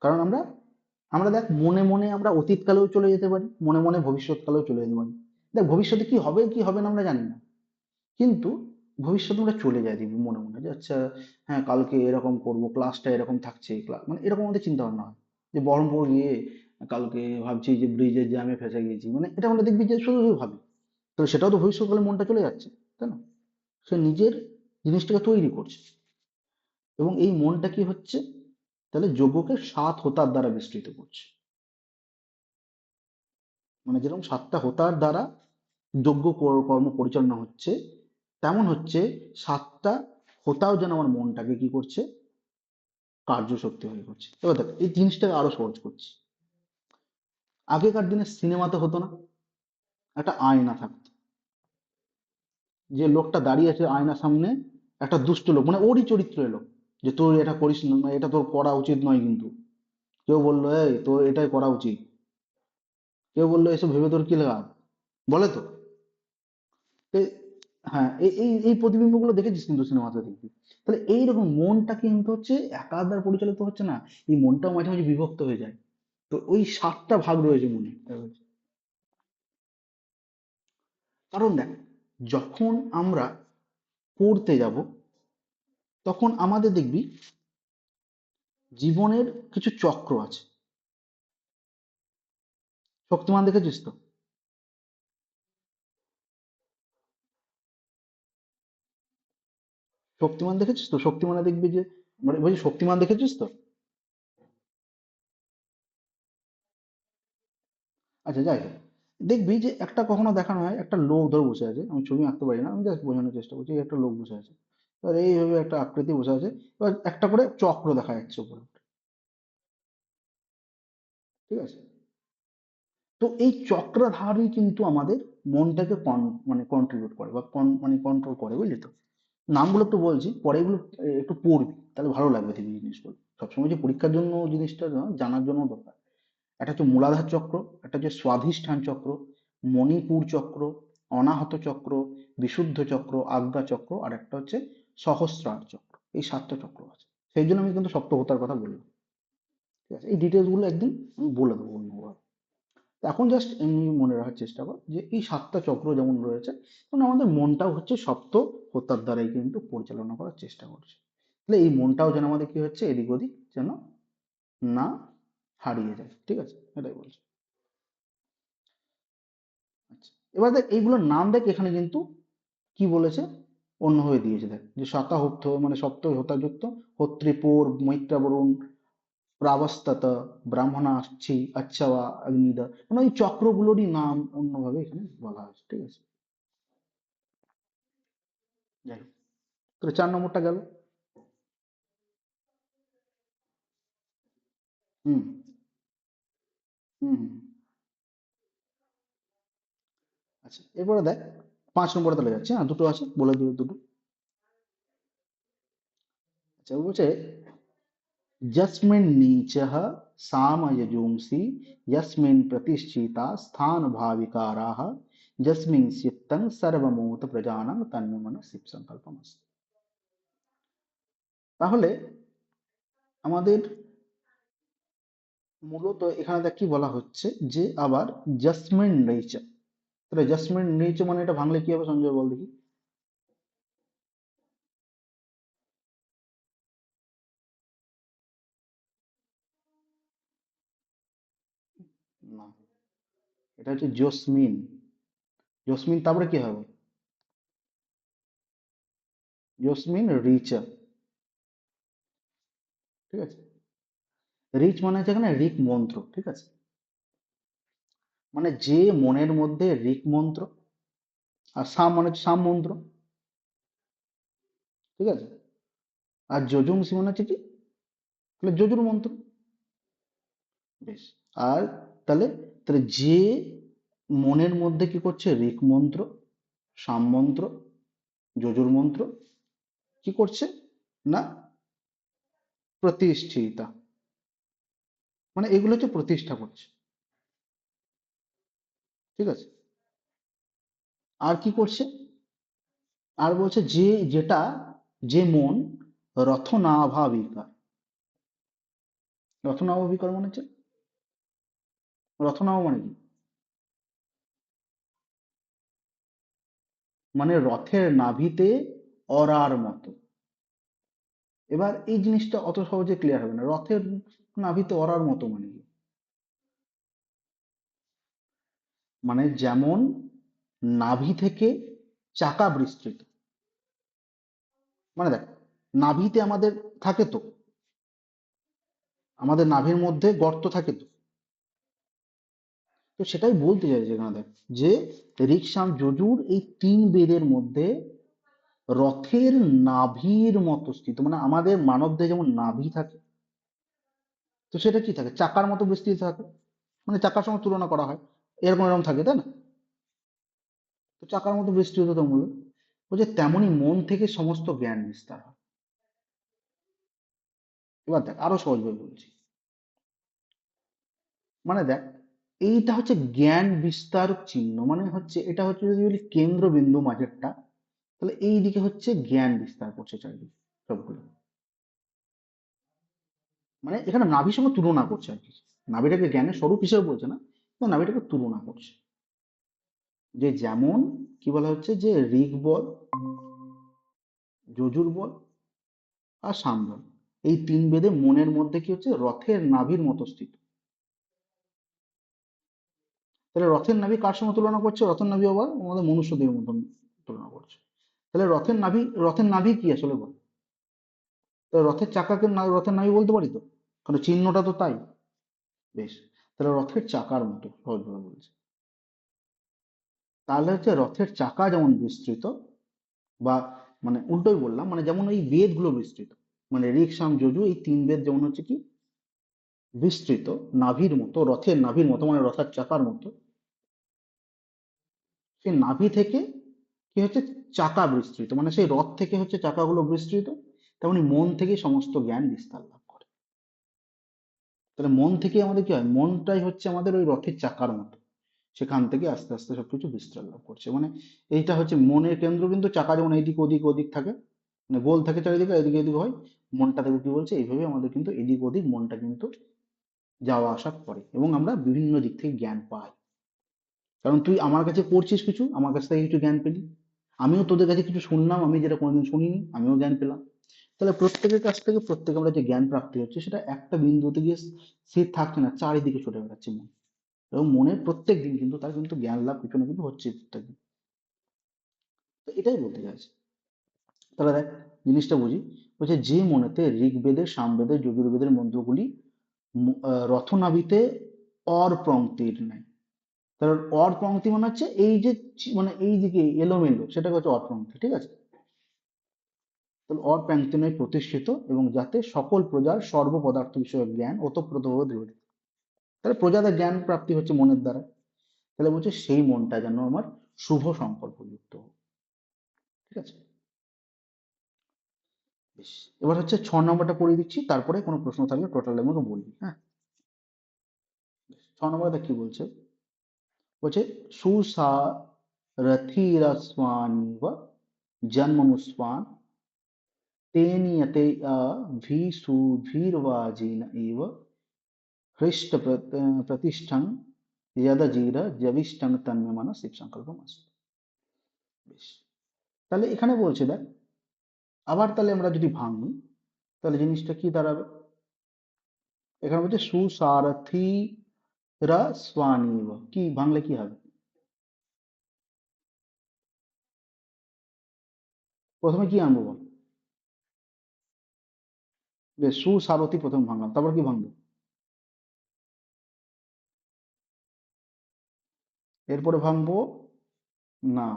কারণ আমরা আমরা দেখ মনে মনে আমরা অতীতকালেও চলে যেতে পারি, মনে মনে ভবিষ্যৎকালেও চলে যেতে পারি। দেখ ভবিষ্যতে কি হবে কি হবে না আমরা জানি না, কিন্তু ভবিষ্যতে আমরা চলে যাই দেখবি মনে মনে যে আচ্ছা হ্যাঁ কালকে এরকম করব, ক্লাসটা এরকম থাকছে, মানে এরকম আমাদের চিন্তা ভাবনা হয়। যে বহরমপুর গিয়ে কালকে ভাবছি যে ব্রিজের জ্যামে ফেসে গিয়েছি, মানে এটা আমরা দেখবি যে শুধু শুধু ভাবি। তো সেটাও তো ভবিষ্যৎকালে মনটা চলে যাচ্ছে, তাই না? সে নিজের জিনিসটাকে তৈরি করছে। এবং এই মনটা কি হচ্ছে, তাহলে যজ্ঞকে 7 হোতার দ্বারা বিস্তৃত করছে। মানে যেরকম 7টা হোতার দ্বারা যজ্ঞ কর্ম পরিচালনা হচ্ছে, তেমন হচ্ছে 7টা হোতাও যেন আমার মনটাকে কি করছে, কার্যশক্তি হয়ে করছে। এবার দেখ এই জিনিসটাকে আরো সহজ করছি। আগেকার দিনে সিনেমাতে হতো না, একটা আয়না থাকতো, যে লোকটা দাঁড়িয়ে আছে আয়নার সামনে, একটা দুষ্ট লোক মানে ওরই চরিত্রের লোক, যে তোর এটা করিস না, মানে এটা তোর করা উচিত নয়, কিন্তু কেউ বললো এই তোর এটাই করা উচিত, কেউ বললো এসব ভেবে তোর কি লাভ, বলে তো। এ- হ্যাঁ এই এই এই প্রতিবিম্বগুলো দেখেছিস কিন্তু সিনেমাতে দেখবি। তাহলে এইরকম মনটা কিন্তু হচ্ছে একার দ্বারা পরিচালিত হচ্ছে না, এই মনটাও মাঝে মাঝে বিভক্ত হয়ে যায়। তো ওই 7টা ভাগ রয়েছে মনে। কারণ দেখ যখন আমরা পড়তে যাব তখন আমাদের দেখবি জীবনের কিছু চক্র আছে। শক্তিমান দেখেছিস তো? শক্তিমান দেখেছিস তো? শক্তিমানে দেখবি যে, মানে বলছি শক্তিমান দেখেছিস তো? আচ্ছা যাই হোক, দেখবি যে একটা কখনো দেখানো হয় একটা লোক ধরে বসে আছে, আমি ছবি আঁকতে পারি না, আমি জাস্ট বোঝানোর চেষ্টা করছি, এই একটা লোক বসে আছে, এবার এইভাবে একটা আকৃতি বসে আছে, এবার একটা করে চক্র দেখা যাচ্ছে উপরে, ঠিক আছে? তো এই চক্রধারী কিন্তু আমাদের মনটাকে মানে কন্ট্রিবিউট করে বা মানে কন্ট্রোল করে, বুঝলি তো? নামগুলো একটু বলছি, পরে এগুলো একটু পড়বি, তাহলে ভালো লাগবে দেখবি জিনিসগুলো। সবসময় যে পরীক্ষার জন্য জিনিসটা না, জানার জন্য দরকার। একটা হচ্ছে মূলাধার চক্র, একটা হচ্ছে স্বাধিষ্ঠান চক্র, মণিপুর চক্র, অনাহত চক্র, বিশুদ্ধ চক্র, আজ্ঞা চক্র, আর একটা হচ্ছে সহস্রার চক্র। এই 7টা চক্র আছে, সেই জন্য আমি কিন্তু সপ্তহতার কথা বললাম। ঠিক আছে, এই ডিটেলস গুলো একদিন আমি বলে দেবো অন্যবার। এখন জাস্ট এমনি মনে রাখার চেষ্টা কর যে এই 7টা চক্র যেমন রয়েছে, তেমন আমাদের মনটাও হচ্ছে সপ্ত হোতার দ্বারাই কিন্তু পরিচালনা করার চেষ্টা করছে। তাহলে এই মনটাও যেন আমাদের কি হচ্ছে, এদিক ওদিক যেন না হারিয়ে যায়, ঠিক আছে? এটাই বলছি। আচ্ছা, এবার দেখ এইগুলোর নাম দেখ এখানে কিন্তু কি বলেছে, অন্যভাবে দিয়েছে। দেখ যে শাকাহুক্ত মানে সপ্ত হোতাযুক্ত, হত্রিপুর, মৈত্রাবরুণ, প্রাবস্তাত, ব্রাহ্মণাচ্ছি, আচ্ছাওয়া, অগ্নিদা, মানে ওই চক্রগুলোরই নাম অন্যভাবে এখানে বলা হয়েছে, ঠিক আছে? যাই হোক, তাহলে 4 নম্বরটা গেল। হুম হুম হুম। আচ্ছা এরপরে দেখ 5 নম্বরে তাহলে যাচ্ছে, হ্যাঁ দুটো আছে বলে দিও দুটো। আচ্ছা ও বলছে যস্মিন নীচঃ সাময়জুংসি यस्मिन् प्रतिष्ठिता स्थान भाविकाराः यस्मिन् चित्तं सर्वभूत प्रजानां तन्मे শিব সংকল্পমস্তু। তাহলে আমাদের মূলত এখানে দেখ কি বলা হচ্ছে, যে আবার জাসমিন নেইচা, তাহলে জাসমিন নেইচা মানে এটা ভাঙলে কি হবে সঞ্জয় বল দেখি? না, এটা হচ্ছে জসমিন। জসমিন তারপরে কি হবে? জসমিন রিচা, ঠিক আছে। রিচ মানে হচ্ছে এখানে ঋক মন্ত্র, ঠিক আছে, মানে যে মনের মধ্যে ঋক মন্ত্র, আর সাম মানে হচ্ছে সাম মন্ত্র, ঠিক আছে, আর যজুংসি মানে হচ্ছে কি, তাহলে যজুর মন্ত্র। বেশ। আর তাহলে তাহলে যে মনের মধ্যে কি করছে ঋক মন্ত্র, সাম মন্ত্র, যজুর মন্ত্র, কি করছে না প্রতিষ্ঠিতা, মানে এগুলো হচ্ছে প্রতিষ্ঠা করছে, ঠিক আছে। আর কি করছে, আর বলছে যে যেটা, যে মন রথনাভাবিকা, রথনাভাবিকার মানে হচ্ছে, রথনাভ মানে কি, মানে রথের নাভিতে অরার মতো। এবার এই জিনিসটা অত সহজে ক্লিয়ার হবে না, রথের নাভিতে অরার মতো মানে কি, মানে যেমন নাভি থেকে চাকা বিস্তৃত, মানে দেখ, নাভিতে আমাদের থাকে তো, আমাদের নাভির মধ্যে গর্ত থাকে তো, তো সেটাই বলতে চাইছে এখানে দেখ, যে ঋক্সাম যজুর এই তিন বেদের মধ্যে রথের নাভির মতো স্থিত, মানে আমাদের মানবদেহে যেমন নাভি থাকে, তো সেটা কি থাকে চাকার মতো বিস্তৃত থাকে, মানে চাকার সঙ্গে তুলনা করা হয়, এরকম এরকম থাকে তাই না, তো চাকার মতো বিস্তৃত তো মূল, বলছে তেমনি মন থেকে সমস্ত জ্ঞান বিস্তার হয়। এবার দেখ আরো সহজভাবে বলছি, মানে দেখ, এইটা হচ্ছে জ্ঞান বিস্তার চিহ্ন, মানে হচ্ছে এটা হচ্ছে যদি বলি কেন্দ্রবিন্দু মাঝেরটা, তাহলে এই দিকে হচ্ছে জ্ঞান বিস্তার করছে চারিদিকে সবগুলো, মানে এখানে নাভির সঙ্গে তুলনা করছে আর কি, নাভিটাকে জ্ঞানের স্বরূপ হিসেবে বলছে না, কিন্তু নাভিটাকে তুলনা করছে, যে যেমন কি বলা হচ্ছে যে ঋক বল, যজুর বল, আর সাম বল, এই তিন বেদে মনের মধ্যে কি হচ্ছে রথের নাভির মতো স্থিত। তাহলে রথের নাভি কার সঙ্গে তুলনা করছে, রথের নাভি আবার আমাদের মনুষ্যদের মতন তুলনা করছে, তাহলে রথের নাভি, রথের নাভি কি আসলে বল, তাহলে রথের চাকাকে রথের নাভি বলতে পারি তো, কারণ চিহ্নটা তো তাই। বেশ। তাহলে রথের চাকার মতো সহজভাবে বলছে, তাহলে হচ্ছে রথের চাকা যেমন বিস্তৃত, বা মানে উল্টোই বললাম, মানে যেমন এই বেদ গুলো বিস্তৃত, মানে ঋক সাম যজু এই তিন বেদ যেমন হচ্ছে কি বিস্তৃত, নাভির মতো, রথের নাভির মতো মানে রথের চাকার মতো, সেই নাভি থেকে কি হচ্ছে চাকা বিস্তৃত, মানে সেই রথ থেকে হচ্ছে চাকাগুলো বিস্তৃত, তেমনি মন থেকে সমস্ত জ্ঞান বিস্তার লাভ করে। তাহলে মন থেকে আমাদের কি হয়, মনটাই হচ্ছে আমাদের ওই রথের চাকার মতো, সেখান থেকে আস্তে আস্তে সবকিছু বিস্তার লাভ করছে, মানে এইটা হচ্ছে মনের কেন্দ্র, কিন্তু চাকা যেমন এইদিক ওদিক ওদিক থাকে, মানে গোল থাকে চারিদিকে, এদিকে এদিক হয়, মনটা থেকে কি বলছে এইভাবে আমাদের কিন্তু এদিক ওদিক মনটা কিন্তু যাওয়া আসা করে, এবং আমরা বিভিন্ন দিক থেকে জ্ঞান পাই। কারণ তুই আমার কাছে পড়ছিস কিছু, আমার কাছ থেকে কিছু জ্ঞান পেলি, আমিও তোদের কাছে কিছু শুনলাম, আমি যেটা কোনোদিন শুনিনি, আমিও জ্ঞান পেলাম। তাহলে প্রত্যেকের কাছ থেকে প্রত্যেকে আমরা যে জ্ঞান প্রাপ্তি হচ্ছে, সেটা একটা বিন্দুতে গিয়ে স্থির থাকছে না, চারিদিকে ছুটে বেড়াচ্ছে মন, এবং মনে প্রত্যেক দিন কিন্তু তার কিন্তু জ্ঞান লাভ কিছু না কিছু হচ্ছে প্রত্যেকদিন। তো এটাই বলতে চাইছে। তাহলে দেখ জিনিসটা বুঝি, বলছে যে মনেতে ঋগ্বেদের, সামবেদের, যজুর্বেদের মন্ত্রগুলি রথনাভিতে অর পংক্তির নেয়, তাহলে অর পংক্তি মানে হচ্ছে এই যে মানে এই দিকে এলোমেলো, সেটাকে হচ্ছে অর পংক্তি, ঠিক আছে। তাহলে অর পংক্তি নয় প্রতিষ্ঠিত, এবং যাতে সকল প্রজার সর্ব পদার্থ বিষয়ক জ্ঞান ওতপ্রোতভাবে দৃঢ়। তাহলে প্রজাদের জ্ঞান প্রাপ্তি হচ্ছে মনের দ্বারা, তাহলে বলছে সেই মনটা যেন আমার শুভ সংকল্প যুক্ত হোক, ঠিক আছে। বেশ। এবার হচ্ছে 6 নম্বরটা পড়িয়ে দিচ্ছি, তারপরে কোনো প্রশ্ন থাকলে টোটাল আমাকে বলবি, হ্যাঁ। 6 নম্বরটা কি বলছে, বলছে সুসারথিরস্বানিব জন্মনুস্বান तेनीयते भीषुभिर्वाजिन इव हृष्टप्रतिष्ठं यदजीर जविष्ठं तन्मे मन শিব সংকল্পম অস্তু। বেশ। তাহলে এখানে বলছে দেখ, আবার তাহলে আমরা যদি ভাঙি, তাহলে জিনিসটা কি দাঁড়াবে, এখানে বলছে সুসারথিরা স্বানিব, কি ভাঙলে কি হবে, প্রথমে কি আনবো বল, বেশ, সুসারথি প্রথম ভাঙলাম, তারপর কি ভাঙবো? এরপরে ভাঙবো, না,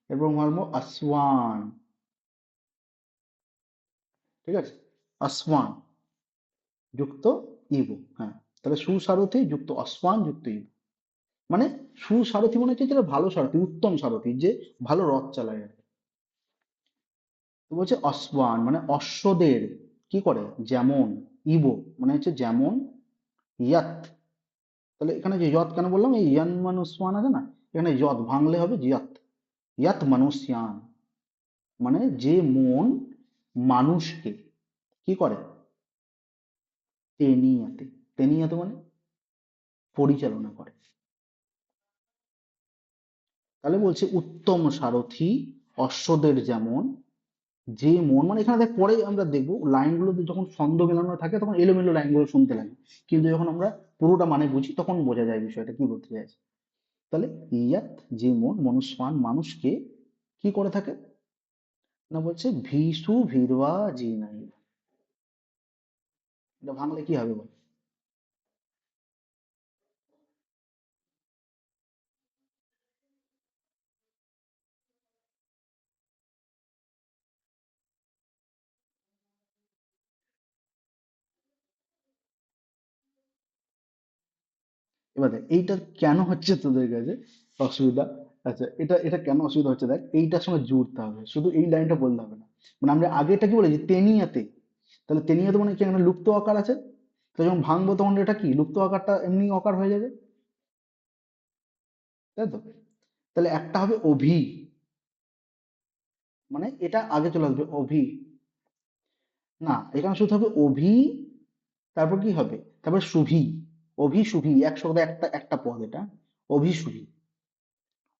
এরপর ভাঙবো আসওয়ান। ঠিক আছে, আসওয়ান যুক্ত ইবো, হ্যাঁ। তাহলে সুসারথি যুক্ত আসওয়ান যুক্ত ইবো, মানে সুসারথি মনে হচ্ছে যেটা ভালো সারথি, উত্তম সারথি, যে ভালো রথ চালায় আর কি। তো বলছে অসওয়ান মানে অশ্বদের কি করে, যেমন, ইবো মানে হচ্ছে যেমন, ইয়াত, তাহলে এখানে যে ইয়ত কেন বললাম, এই ইয়ান মানুষওয়ান আছে না, এখানে ইয়ত ভাঙলে হবে জিয়াত, ইয়াত মানুষয়ান, মানে যে মন মানুষকে কি করে, তেনিয়াতে, তেনিয়াতে মানে পরিচালনা করে। তাহলে বলছে উত্তম সারথি অশ্বদের যেমন, যে মন, মানে এখানে দেখ পরে আমরা দেখবো লাইনগুলোতে যখন ছন্দ মেলানো থাকে তখন এলোমেলো লাইনগুলো শুনতে লাগে, কিন্তু যখন আমরা পুরোটা মানে বুঝি তখন বোঝা যায় বিষয়টা কি বলতে চাইছে। তাহলে ইয়াত যে মন মনুষ্যান মানুষকে কি করে থাকে, না বলছে ভিসু ভিড়বা জি নাই, এটা ভাঙলে কি হবে বল? এবার দেখ এইটা কেন হচ্ছে তোদের কাছে অসুবিধা। আচ্ছা, এটা এটা কেন অসুবিধা হচ্ছে, দেখ এইটার সঙ্গে জুড়তে হবে, শুধু এই লাইনটা বললে হবে না। মানে আমরা আগেটা কি বলেছি, তেনিয়াতে, তাহলে তেনিয়াতে মানে কি, এখানে লুপ্ত আকার আছে, তো যখন ভাঙবো তখন এটা কি লুপ্ত আকারটা এমনি অকার হয়ে যাবে, তাই তো। তাহলে একটা হবে অভি, মানে এটা আগে চলে আসবে অভি, না এখানে শুধু হবে অভি, তারপর কি হবে, তারপর সুভি, অভি সুভি একসাথে একটা একটা পদ এটা, অভি সুভি,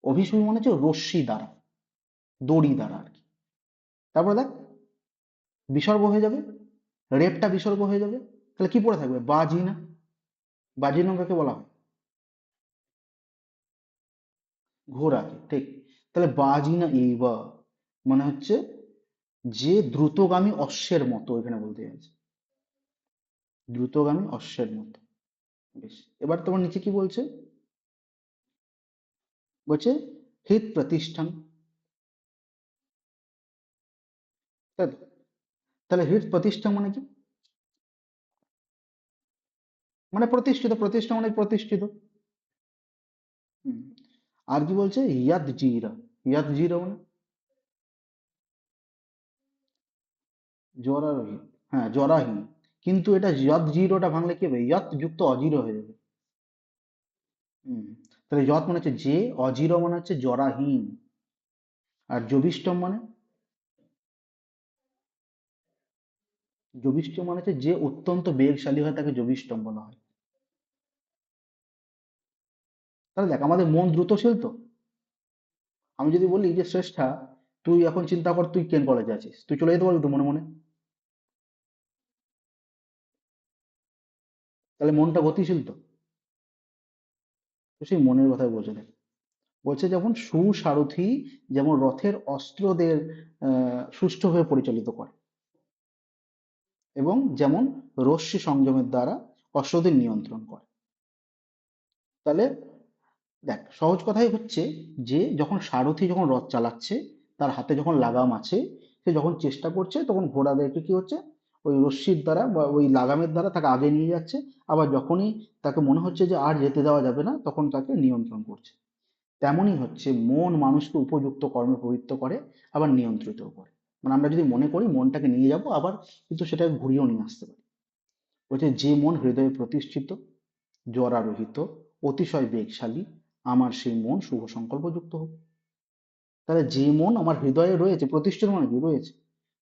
অভি সুভি মানে হচ্ছে রশ্মি দ্বারা, দড়ি দ্বারা আর কি। তারপরে দেখ বিসর্গ হয়ে যাবে, রেপটা বিসর্গ হয়ে যাবে, তাহলে কি পড়ে থাকবে, বাজিনা, বাজিনা কাকে বলা হয়, ঘোড়াকে, ঠিক। তাহলে বাজিনা এইবা মানে হচ্ছে যে দ্রুতগামী অশ্বের মতো, এখানে বলতে চাইছে দ্রুতগামী অশ্বের মতো। বেশ, এবার তোমার নিচে কি বলছে, বলছে হিত প্রতিষ্ঠান, তাই তো? তাহলে হিত প্রতিষ্ঠান মানে কি, মানে প্রতিষ্ঠিত, প্রতিষ্ঠা মানে প্রতিষ্ঠিত। হুম। আর কি বলছে, ইয়াদ জিরা, ইয়াদ জিরা মানে জরারোহী, হ্যাঁ জরাহীন, কিন্তু এটা ইয়াদ জিরোটা ভাঙলে কি হবে, ইয়াদ যুক্ত অজিরো হয়ে যাবে। হুম। তাহলে যৎ মানে হচ্ছে যে, অজিরো মানে হচ্ছে জরাহীন, আর জবিষ্টম মানে, জবিষ্টম মানে হচ্ছে যে অত্যন্ত বেগশালী হয় তাকে জবিষ্টম বলা হয়। তাহলে দেখ আমাদের মন দ্রুতশীল তো, আমি যদি বলি যে শ্রেষ্ঠা, তুই এখন চিন্তা কর তুই কেন কলেজে আছিস, তুই চলে যেতে পারবি তো মনে মনে, তাহলে মনটা গতিশীল তো। তো সেই মনের কথাই বলছে দেখ, বলছে যখন সুসারথি যেমন রথের অস্ত্রদের সুষ্ঠুভাবে পরিচালিত করে, এবং যেমন রশ্মি সংযমের দ্বারা অশ্বদের নিয়ন্ত্রণ করে। তাহলে দেখ সহজ কথাই হচ্ছে যে যখন সারথি যখন রথ চালাচ্ছে, তার হাতে যখন লাগাম আছে, সে যখন চেষ্টা করছে তখন ঘোড়াদেরকে কি হচ্ছে, ওই রশ্মির দ্বারা বা ওই লাগামের দ্বারা তাকে আগে নিয়ে যাচ্ছে, আবার যখনই তাকে মনে হচ্ছে যে আর যেতে দেওয়া যাবে না তখন তাকে নিয়ন্ত্রণ করছে। তেমনই হচ্ছে মন মানুষকে উপযুক্ত কর্মে প্রবৃত্ত করে, আবার নিয়ন্ত্রিতও করে। মানে আমরা যদি মনে করি মনটাকে নিয়ে যাব, আবার কিন্তু সেটাকে ঘুরিয়েও নিয়ে আসতে পারি। বলছে যে মন হৃদয়ে প্রতিষ্ঠিত, জরারোহিত, অতিশয় বেগশালী, আমার সেই মন শুভ সংকল্পযুক্ত হোক। তাহলে যে মন আমার হৃদয়ে রয়েছে, প্রতিষ্ঠিত মানে কি রয়েছে,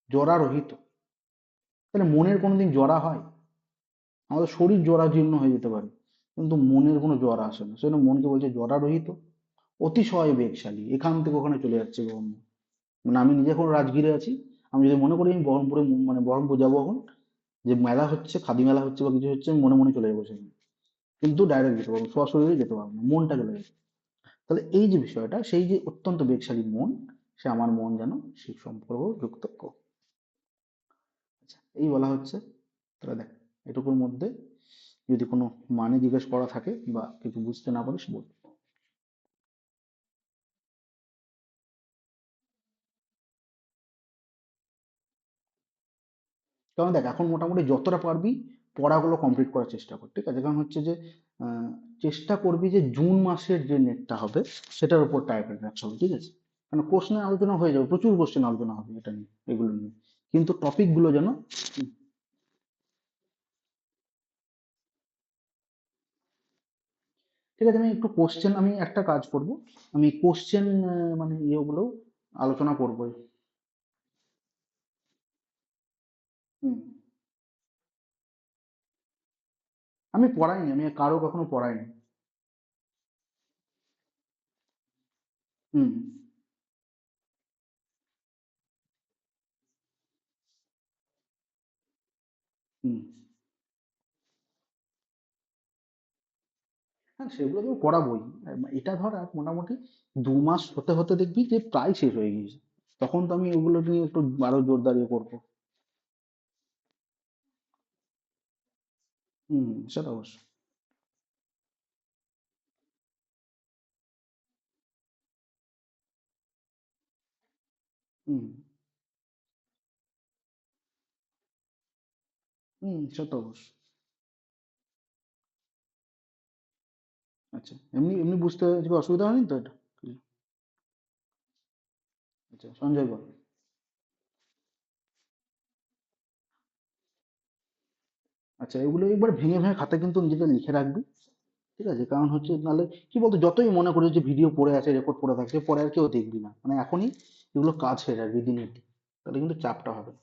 জরারোহিত, তাহলে মনের কোনোদিন জরা হয়, আমাদের শরীর জরাজীর্ণ হয়ে যেতে পারে, কিন্তু মনের কোনো জ্বর আসে না, সেজন্য মনকে বলছে জরারোহিত, অতিশয় বেগশালী, এখান থেকে ওখানে চলে যাচ্ছে গরম। মানে আমি নিজে এখন রাজগীরে আছি, আমি যদি মনে করি আমি বহরমপুরে, মানে বহরমপুর যাবো এখন, যে মেলা হচ্ছে, খাদি মেলা হচ্ছে বা কিছু হচ্ছে, আমি মনে মনে চলে যাবো সেখানে, কিন্তু ডাইরেক্ট যেতে পারবো, সরাসরি যেতে পারবো না, মনটা চলে যাবে। তাহলে এই যে বিষয়টা, সেই যে অত্যন্ত বেগশালী মন, সে আমার মন যেন সেই সম্পর্ক যুক্ত। আচ্ছা, এই বলা হচ্ছে। তাহলে দেখ, এটুকুর মধ্যে যদি কোনো মানে জিজ্ঞেস করা থাকে বা কিছু বুঝতে না পারিস বল। কারণ দেখ, এখন মোটামুটি যতটা পারবি পড়াগুলো কমপ্লিট করার চেষ্টা কর, ঠিক আছে? কারণ হচ্ছে যে আহ, চেষ্টা করবি যে জুন মাসের যে নেটটা হবে সেটার উপর টার্গেট রাখতে হবে, ঠিক আছে? কারণ কোশ্চেন আলোচনা হয়ে যাবে, প্রচুর কোশ্চেন আলোচনা হবে এটা নিয়ে, এগুলো নিয়ে, কিন্তু টপিকগুলো যেন ঠিক আছে। আমি একটু কোশ্চেন, আমি একটা কাজ করব, আমি কোশ্চেন মানে ইয়েগুলো আলোচনা করবো। হুম। আমি পড়াইনি, আমি কারো কখনো পড়াইনি। হুম। হুম। হ্যাঁ, সেগুলো তো করাবোই। এটা ধর আর মোটামুটি 2 মাস হতে হতে দেখবি যে প্রায় শেষ হয়ে গিয়েছে, তখন তো আমি ওগুলো নিয়ে একটু আরো জোরদার ইয়ে করবো। হুম, সেটা অবশ্য। হুম। হুম, সেটা অবশ্য। আচ্ছা, এমনি এমনি বুঝতে কিছু অসুবিধা হয়নি তো এটা? আচ্ছা, সঞ্জয় বল। আচ্ছা, এগুলো একবার ভেঙে ভেঙে খাতা কিন্তু নিজেদের লিখে রাখবি, ঠিক আছে? কারণ হচ্ছে নাহলে কি বলতো, যতই মনে করিস যে ভিডিও পড়ে আছে, রেকর্ড পড়ে থাকছে, পরে আর কেউ দেখবি না, মানে এখনই এগুলো কাজ হয়ে যাবে দিনে, তাহলে কিন্তু চাপটা হবে না।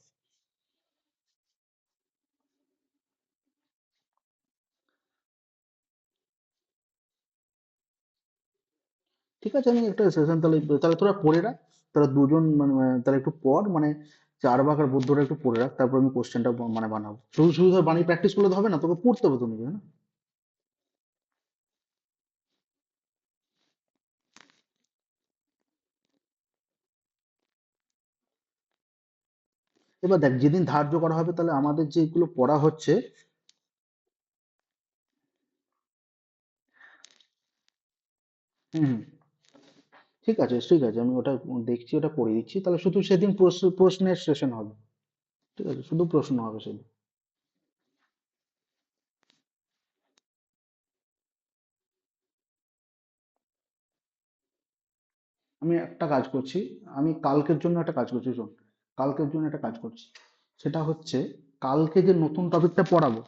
ঠিক আছে, আমি একটা সেশন তাহলে, তাহলে তোরা পড়ে রাখ, তাহলে দুজন মানে তাহলে একটু পড়, মানে চারবাক আর বুদ্ধটা একটু পড়ে রাখ, তারপর আমি কোশ্চেনটা মানে বানাবো। শুধু শুধু ধর বানিয়ে প্র্যাকটিস করলে তো হবে না, তোকে পড়তে হবে তো নিজে, না? এবার দেখ, যেদিন ধার্য করা হবে তাহলে আমাদের যেগুলো পড়া হচ্ছে। হুম হুম, ঠিক আছে ঠিক আছে, আমি ওটা দেখছি, ওটা করে দিচ্ছি, তাহলে শুধু সেদিন প্রশ্নের সেশন হবে, ঠিক আছে? শুধু প্রশ্ন হবে সেদিন। আমি একটা কাজ করছি, আমি কালকের জন্য একটা কাজ করছি, শোন, কালকের জন্য একটা কাজ করছি, সেটা হচ্ছে কালকে যে নতুন টপিকটা পড়াবো।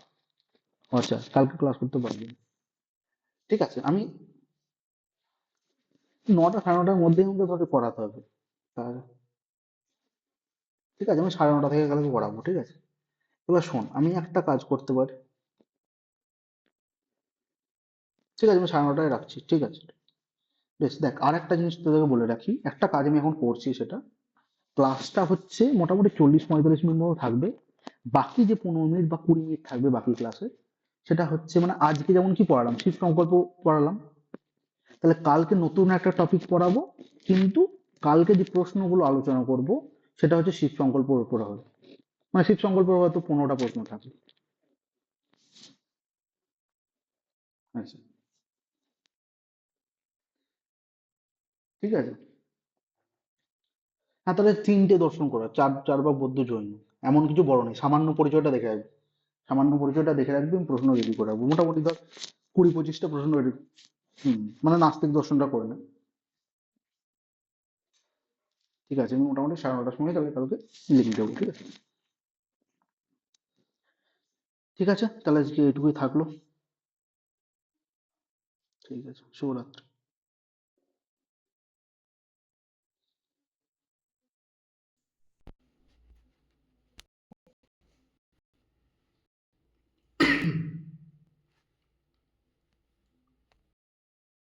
আচ্ছা, কালকে ক্লাস করতে পারবি না। ঠিক আছে, আমি 9টা সাড়ে 9টার মধ্যেই আমাকে তোকে পড়াতে হবে। তাহলে ঠিক আছে, আমি সাড়ে 9টা থেকে কালকে পড়াবো, ঠিক আছে? এবার শোন, আমি একটা কাজ করতে পারি। ঠিক আছে, আমি সাড়ে 9টায় রাখছি, ঠিক আছে? বেশ, দেখ আর একটা জিনিস তোদেরকে বলে রাখি, একটা কাজ আমি এখন করছি, সেটা ক্লাসটা হচ্ছে মোটামুটি 40-45 মিনিট মতো থাকবে। বাকি যে 15 মিনিট বা 20 মিনিট থাকবে বাকি ক্লাসে, সেটা হচ্ছে মানে আজকে যেমন কি পড়ালাম, শিব সংকল্প পড়ালাম, তাহলে কালকে নতুন একটা টপিক পড়াবো, কিন্তু কালকে যে প্রশ্নগুলো আলোচনা করব সেটা হচ্ছে শিব সংকল্পের উপরে হবে। মানে শিব সংকল্পের হয়তো 15টা প্রশ্ন থাকবে। আচ্ছা, ঠিক আছে। হ্যাঁ, তাহলে 3টে দর্শন করা, চার চার বা বৌদ্ধ জৈন, এমন কিছু বড় নেই, সামান্য পরিচয়টা দেখে রাখবি। সামান্য পরিচয়টা দেখে রাখবি, আমি প্রশ্ন রেডি করে রাখবো মোটামুটি ধর 20-25টা প্রশ্ন রেডি। হুম, মানে নাস্তিক দর্শনটা করে নে। ঠিক আছে, আমি মোটামুটি সাড়ে 9টার সময় তাহলে কালকে লিখে দেবো, ঠিক আছে? ঠিক আছে, তাহলে আজকে এটুকুই থাকলো। ঠিক আছে, শুভরাত্রি।